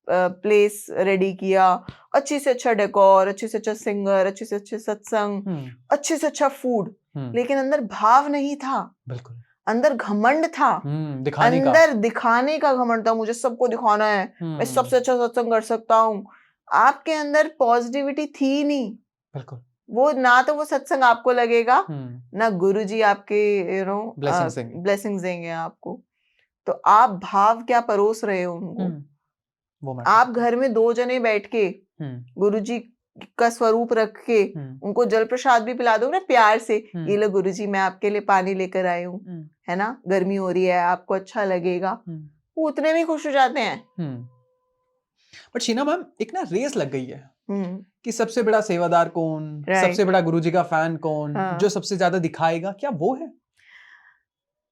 S2: प्लेस रेडी किया, अच्छे से अच्छा डेकोर, अच्छे से अच्छा सिंगर, अच्छे से अच्छे सत्संग,
S1: हुँ,
S2: अच्छे से अच्छा फूड,
S1: हुँ,
S2: लेकिन अंदर भाव नहीं था,
S1: बिल्कुल।
S2: अंदर घमंड था,
S1: दिखाने का।
S2: अंदर दिखाने का घमंड था, मुझे सबको दिखाना है, मैं सबसे
S1: हुँ,
S2: अच्छा सत्संग कर सकता हूँ। आपके अंदर पॉजिटिविटी थी नहीं।
S1: बिल्कुल।
S2: वो ना तो वो सत्संग आपको लगेगा,
S1: हुँ,
S2: ना गुरुजी आपके
S1: ब्लेसिंग्स देंगे।
S2: ब्लेसिंग्स देंगे आपको। तो आप भाव क्या परोस रहे हो
S1: हुँ,
S2: उनको?
S1: वो मैटर
S2: आप
S1: करता है।
S2: घर में 2 जने बैठ के गुरुजी का स्वरूप रख के उनको जल प्रसाद भी पिला दो ना प्यार से, ये लो गुरुजी मैं आपके लिए पानी लेकर आई हूँ, है ना, गर्मी हो रही है, आपको अच्छा लगेगा, वो उतने में खुश हो जाते हैं।
S1: बट शीना मैम, एक ना रेस लग गई है
S2: हम्म,
S1: कि सबसे बड़ा सेवादार कौन, सबसे
S2: राइट।
S1: बड़ा गुरुजी का फैन कौन,
S2: हाँ।
S1: जो सबसे ज्यादा दिखाएगा, क्या वो है?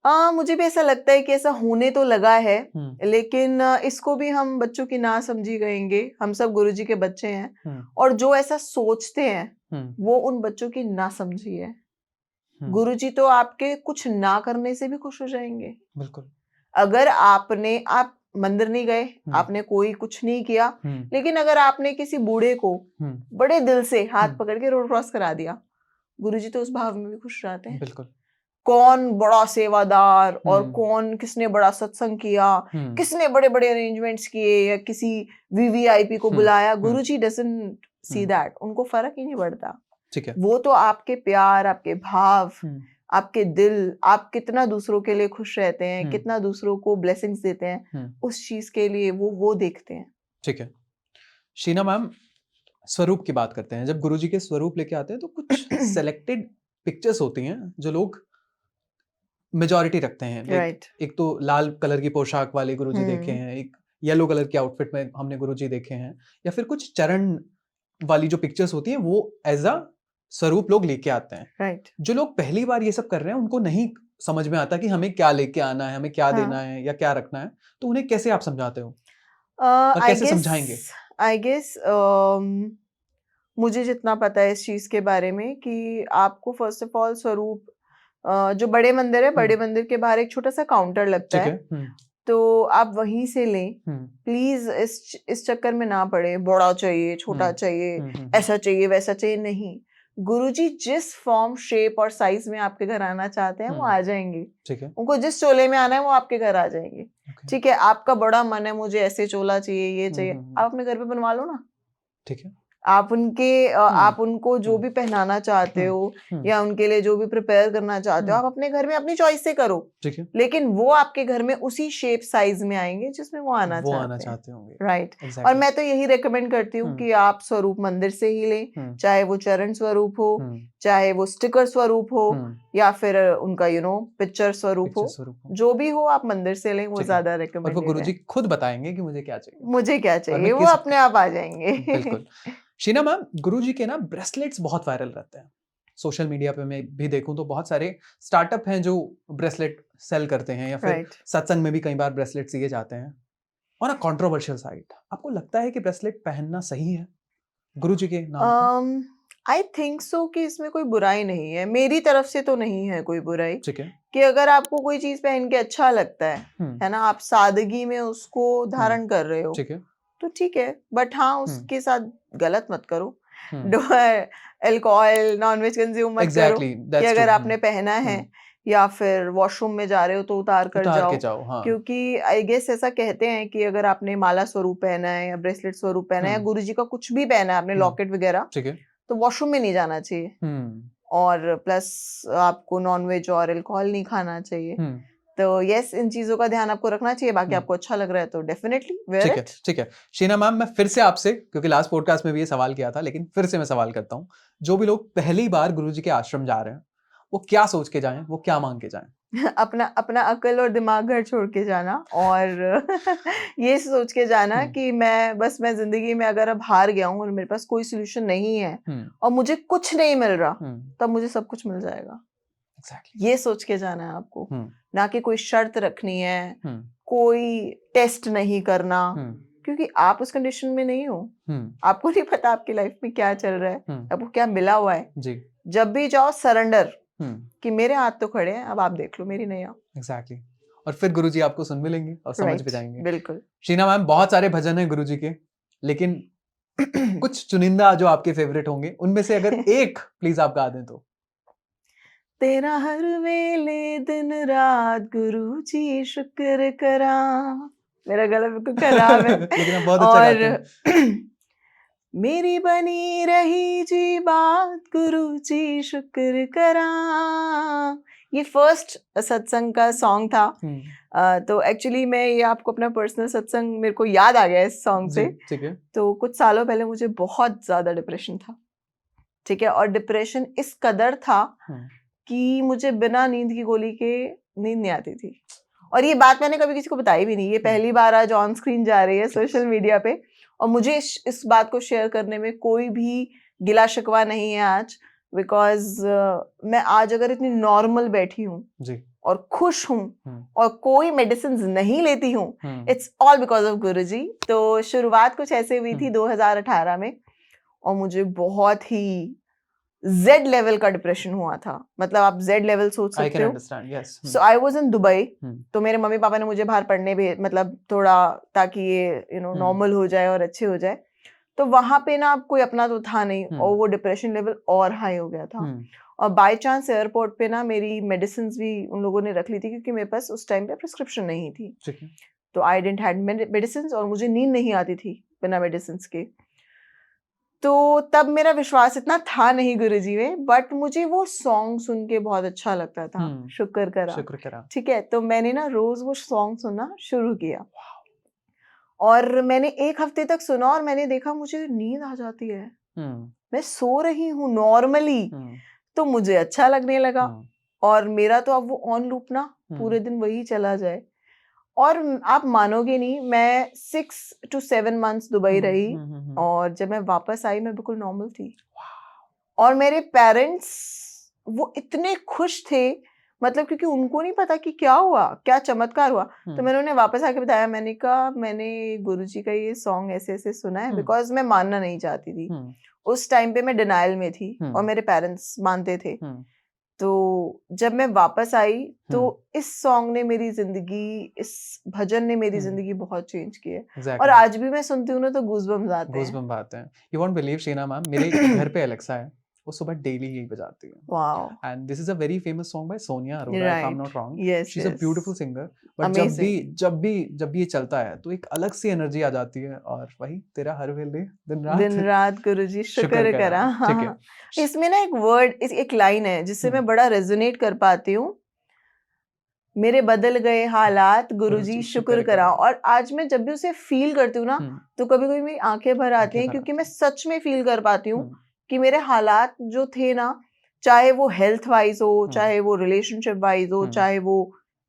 S2: मुझे भी ऐसा लगता है कि ऐसा होने तो लगा है,
S1: हम्म,
S2: लेकिन इसको भी हम बच्चों की ना समझी कहेंगे। हम सब गुरुजी के बच्चे हैं और जो ऐसा सोचते हैं वो उन बच्चों की ना समझी है। गुरुजी तो आपके कुछ ना करने से भी खुश हो जाएंगे।
S1: बिल्कुल।
S2: अगर आप मंदिर नहीं गए, आपने कोई कुछ नहीं किया, लेकिन अगर आपने किसी बूढ़े को बड़े दिल से हाथ पकड़ के रोड क्रॉस करा दिया, गुरुजी तो उस भाव में भी खुश रहते हैं।
S1: बिल्कुल।
S2: कौन बड़ा सेवादार और कौन किसने बड़ा सत्संग किया, किसने बड़े बड़े अरेंजमेंट्स किए या किसी वीवीआईपी को बुलाया, गुरुजी डजंट सी दैट। उनको फर्क ही नहीं पड़ता।
S1: ठीक है।
S2: वो तो आपके प्यार, आपके भाव, आपके दिल, आप कितना दूसरों के लिए खुश रहते हैं, कितना दूसरों को ब्लेसिंग्स देते हैं, उस चीज के लिए वो देखते हैं।
S1: ठीक है। शीना मैम, स्वरूप की बात करते हैं। जब गुरुजी के स्वरूप लेके आते हैं तो कुछ सेलेक्टेड पिक्चर्स होती हैं जो लोग मेजॉरिटी रखते हैं।
S2: राइट।
S1: एक तो लाल कलर की पोशाक वाले गुरुजी देखे हैं, एक येलो कलर के आउटफिट में हमने गुरुजी देखे हैं, या फिर कुछ चरण वाली जो पिक्चर्स होती हैं वो एज अ स्वरूप लोग लेके आते हैं।
S2: राइट।
S1: जो लोग पहली बार ये सब कर रहे हैं उनको नहीं समझ में आता कि हमें क्या लेके आना है, हमें क्या देना है या क्या रखना है, तो उन्हें कैसे आप समझाते हो और कैसे समझाएंगे?
S2: आई गेस मुझे जितना पता है इस चीज के बारे में कि आपको फर्स्ट ऑफ ऑल स्वरूप, जो बड़े मंदिर है, बड़े मंदिर के बाहर एक छोटा सा काउंटर लगता है, तो आप वहीं से लें। प्लीज इस चक्कर में ना पड़े, बड़ा चाहिए, छोटा चाहिए, ऐसा चाहिए, वैसा चाहिए, नहीं। गुरुजी जिस फॉर्म, शेप और साइज में आपके घर आना चाहते हैं वो आ जाएंगे।
S1: ठीक है।
S2: उनको जिस चोले में आना है वो आपके घर आ जाएंगे। ठीक है, आपका बड़ा मन है मुझे ऐसे चोला चाहिए, ये चाहिए, आप अपने घर पे बनवा लो ना।
S1: ठीक है।
S2: आप उनको जो भी पहनाना चाहते हो या उनके लिए जो भी प्रिपेयर करना चाहते हो, आप अपने घर में अपनी चॉइस से करो।
S1: ठीक है।
S2: लेकिन वो आपके घर में उसी शेप साइज में आएंगे जिसमें वो आना चाहते होंगे। राइट। और मैं तो यही रेकमेंड करती हूँ कि आप स्वरूप मंदिर से ही लें, चाहे वो चरण स्वरूप हो, चाहे वो स्टिकर स्वरूप हो, या फिर उनका पिक्चर स्वरूप हो, जो भी हो आप मंदिर से लें, वो ज्यादा रेकमेंडेड है।
S1: और वो गुरुजी खुद बताएंगे कि मुझे क्या चाहिए,
S2: मुझे क्या चाहिए, वो अपने आप आ जाएंगे।
S1: बिल्कुल। शीना मैम, गुरुजी के ना ब्रेसलेट्स बहुत वायरल रहते हैं सोशल मीडिया पे। मैं भी देखूं तो बहुत सारे स्टार्टअप हैं जो ब्रेसलेट सेल करते हैं, या फिर सत्संग में भी कई बार ब्रेसलेट दिए जाते हैं। ऑन अ कंट्रोवर्शियल साइड, आपको लगता है कि ब्रेसलेट पहनना सही है गुरुजी के नाम पर?
S2: आई थिंक सो कि इसमें कोई बुराई नहीं है, मेरी तरफ से तो नहीं है कोई बुराई।
S1: ठीक है।
S2: कि अगर आपको कोई चीज पहन के अच्छा लगता है ना, आप सादगी में उसको धारण कर रहे हो,
S1: ठीक है,
S2: तो ठीक है। बट हाँ, उसके साथ गलत मत करो, अल्कोहल, नॉनवेज कंज्यूम मत करो। कि अगर आपने पहना है या फिर वॉशरूम में जा रहे हो तो उतार कर जाओ।
S1: हाँ।
S2: क्योंकि आई गेस ऐसा कहते हैं कि अगर आपने माला स्वरूप पहना है या ब्रेसलेट स्वरूप पहना है या गुरुजी का कुछ भी पहना है, आपने लॉकेट वगैरह,
S1: ठीक है,
S2: तो वॉशरूम में नहीं जाना चाहिए। और प्लस आपको नॉनवेज और अल्कोहल नहीं खाना चाहिए। तो यस, इन चीजों का ध्यान आपको रखना चाहिए। बाकी आपको अच्छा लग रहा है तो डेफिनेटली वेयर इट।
S1: ठीक है। शीना मैम, मैं फिर से आपसे, क्योंकि लास्ट पॉडकास्ट में भी ये सवाल किया था, लेकिन फिर से मैं सवाल करता हूँ, जो भी लोग पहली बार गुरुजी के आश्रम जा रहे हैं वो क्या सोच के जाएं, वो क्या मांग के जाएं?
S2: अपना अकल और दिमाग घर छोड़ के जाना, और ये सोच के जाना कि मैं जिंदगी में अगर अब हार गया हूँ और मेरे पास कोई सोल्यूशन नहीं है और मुझे कुछ नहीं मिल रहा, तब मुझे सब कुछ मिल जाएगा। ये सोच के जाना है आपको, ना कि कोई शर्त रखनी है, कोई टेस्ट नहीं करना, क्योंकि आप उस कंडीशन में नहीं हो। आपको नहीं पता आपकी लाइफ में क्या चल रहा है, आपको क्या मिला हुआ है जी। जब भी जाओ सरेंडर, कि मेरे हाथ तो खड़े हैं, अब आप देख लो मेरी नैया।
S1: एग्जैक्टली। और फिर गुरुजी आपको सुन भी लेंगे और समझ भी जाएंगे।
S2: बिल्कुल।
S1: शीना मैम, बहुत सारे भजन हैं गुरुजी के, लेकिन कुछ चुनिंदा जो आपके फेवरेट होंगे, उनमें से अगर एक प्लीज आप गा दें तो।
S2: तेरा हर वेले दिन रात गुरुजी शुक्र करा। मेरा गला बिल्कुल खराब है
S1: लेकिन आप बहुत अच्छा गाते हैं।
S2: मेरी बनी रही जी बात गुरुजी शुक्र करा। ये फर्स्ट सत्संग का सॉन्ग था तो एक्चुअली मैं ये आपको अपना पर्सनल सत्संग मेरे को याद आ गया इस सॉन्ग से।
S1: ठीक है।
S2: तो कुछ सालों पहले मुझे बहुत ज्यादा डिप्रेशन था, ठीक है, और डिप्रेशन इस कदर था कि मुझे बिना नींद की गोली के नींद नहीं आती थी। और ये बात मैंने कभी किसी को बताई भी नहीं, ये पहली बार आज ऑन स्क्रीन जा रही है सोशल मीडिया पे, और मुझे इस बात को शेयर करने में कोई भी गिला शिकवा नहीं है आज, बिकॉज मैं आज अगर इतनी नॉर्मल बैठी हूँ और खुश हूँ और कोई मेडिसिन नहीं लेती हूँ, इट्स ऑल बिकॉज ऑफ गुरुजी। तो शुरुआत कुछ ऐसे हुई थी 2018 में, और मुझे बहुत ही Z लेवल का डिप्रेशन हुआ था। मतलब आप Z लेवल सोच सकते हो। सो आई वाज इन दुबई, तो मेरे मम्मी पापा ने मुझे बाहर पढ़ने मतलब थोड़ा, ताकि ये नॉर्मल हो जाए और अच्छे हो जाए। तो वहां पे ना कोई अपना तो था नहीं, और वो डिप्रेशन लेवल और हाई हो गया था। और बाय चांस एयरपोर्ट पे ना मेरी मेडिसिन भी उन लोगों ने रख ली थी, क्योंकि मेरे पास उस टाइम पे प्रिस्क्रिप्शन नहीं थी। तो आई डिडंट हैड मेडिसिन, और मुझे नींद नहीं आती थी बिना मेडिसिन के। तो तब मेरा विश्वास इतना था नहीं गुरुजी में, बट मुझे वो सॉन्ग सुन के बहुत अच्छा लगता था, शुक्र करा। ठीक है, तो मैंने ना रोज वो सॉन्ग सुनना शुरू किया, और मैंने 1 हफ्ते तक सुना, और मैंने देखा मुझे नींद आ जाती है। मैं सो रही हूँ नॉर्मली, तो मुझे अच्छा लगने लगा। और मेरा तो अब वो ऑन लूप ना पूरे दिन वही चला जाए। और आप मानोगे नहीं, मैं 6 to 7 months दुबई रही, और जब मैं वापस आई मैं बिल्कुल नॉर्मल थी। और मेरे पेरेंट्स वो इतने खुश थे, मतलब क्योंकि उनको नहीं पता कि क्या हुआ, क्या चमत्कार हुआ। तो मैंने उन्हें वापस आके बताया, मैंने कहा मैंने गुरुजी का ये सॉन्ग ऐसे ऐसे सुना है, बिकॉज मैं मानना नहीं चाहती थी। उस टाइम पे मैं डिनायल में थी, और मेरे पेरेंट्स मानते थे। तो जब मैं वापस आई, तो इस सॉन्ग ने मेरी जिंदगी, इस भजन ने मेरी जिंदगी बहुत चेंज की है। और आज भी मैं सुनती हूँ ना तो गूज़बम्स आते हैं।
S1: You won't believe Sheena ma'am, मेरे घर पे एलेक्सा है, वो सुबह डेली यही बजाती है।
S2: Wow.
S1: And this is a very famous song by Sonia Arora, if I am not wrong.
S2: Yes,
S1: she is a beautiful singer, but जब भी ये चलता है तो एक अलग सी एनर्जी आ जाती है। और वही तेरा हर वेले दिन
S2: रात गुरुजी शुक्र करा।
S1: ठीक है,
S2: इसमें ना एक वर्ड, एक लाइन है जिससे मैं बड़ा रेजोनेट कर पाती हूँ, मेरे बदल गए हालात गुरुजी शुक्र करा। और आज मैं जब भी उसे फील करती हूँ ना, तो कभी कभी मेरी आंखें भर आती हैं, क्योंकि मैं सच में फील कर पाती हूँ कि मेरे हालात जो थे ना, चाहे वो हेल्थ वाइज हो, चाहे वो रिलेशनशिप वाइज हो, चाहे वो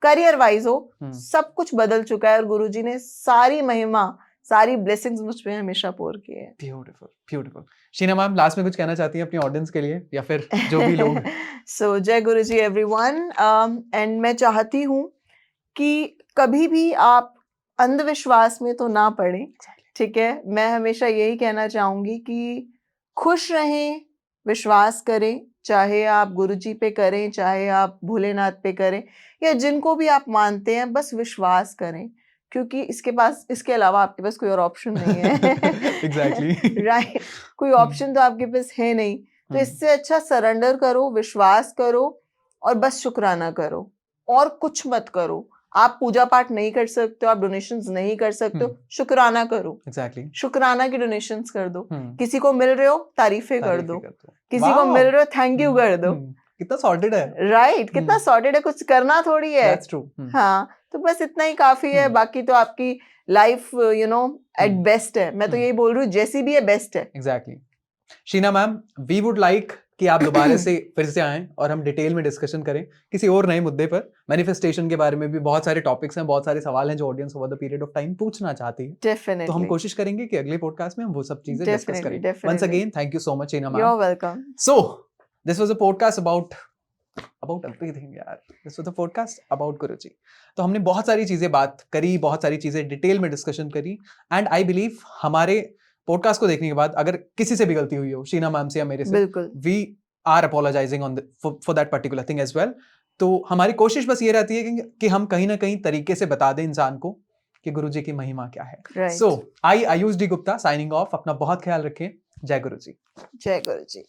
S2: करियर वाइज हो, सब कुछ बदल चुका है। और गुरुजी ने सारी महिमा, सारी ब्लेसिंग्स मुझ पे हमेशा पोर की है।
S1: ब्यूटीफुल। शीना मैम, लास्ट में कुछ कहना चाहती हैं अपनी ऑडियंस के लिए, या फिर जो भी लोग?
S2: सो जय गुरुजी एवरीवन। एंड मैं चाहती हूँ कि कभी भी आप अंधविश्वास में तो ना पड़े, ठीक है। मैं हमेशा यही कहना चाहूंगी कि खुश रहें, विश्वास करें, चाहे आप गुरुजी पे करें, चाहे आप भोलेनाथ पे करें, या जिनको भी आप मानते हैं, बस विश्वास करें, क्योंकि इसके अलावा आपके पास कोई और ऑप्शन नहीं है।
S1: एग्जैक्टली
S2: राइट, कोई ऑप्शन तो आपके पास है नहीं। तो इससे अच्छा सरेंडर करो, विश्वास करो, और बस शुक्राना करो, और कुछ मत करो। आप पूजा पाठ नहीं कर सकते हो, आप डोनेशंस नहीं कर सकते हो, शुक्राना करो।
S1: एग्जैक्टली,
S2: शुक्राना की डोनेशंस कर दो। किसी को मिल रहे हो, तारीफें कर दो। किसी को मिल रहे हो, थैंक यू कर दो।
S1: कितना सॉर्टेड है।
S2: राइट, कितना सॉर्टेड है, कुछ करना थोड़ी है।
S1: That's true.
S2: हाँ, तो बस इतना ही काफी है। बाकी तो आपकी लाइफ एट बेस्ट है। मैं तो यही बोल रही हूँ, जैसी भी है बेस्ट है।
S1: Exactly. Sheena ma'am, we would like कि आप दोबारा से फिर से आएं और हम डिटेल में डिस्कशन करें किसी और नए मुद्दे पर। मैनिफेस्टेशन के बारे में भी बहुत सारे टॉपिक्स हैं, बहुत सारे सवाल हैं जो audience over the period of time पूछना चाहती है।
S2: डेफिनेटली,
S1: तो हम कोशिश करेंगे कि अगले पॉडकास्ट में हम वो सब चीजें डिस्कस करें। Once again thank you so much Sheena ma'am.
S2: You are welcome.
S1: So this was a podcast about everything यार। This was a podcast about Guruji. तो हमने बहुत सारी चीजें बात करी, बहुत सारी चीजें डिटेल में डिस्कशन करी। एंड आई बिलीव हमारे पॉडकास्ट को देखने के बाद अगर किसी से भी गलती हुई हो, शीना मैम से या मेरे से, we are apologising on for that particular thing as well. तो हमारी कोशिश बस ये रहती है कि हम कहीं ना कहीं तरीके से बता दें इंसान को कि गुरुजी की महिमा क्या है। So I Ayush D Gupta signing off. अपना बहुत ख्याल रखें। जय गुरुजी।
S2: जय गुरुजी।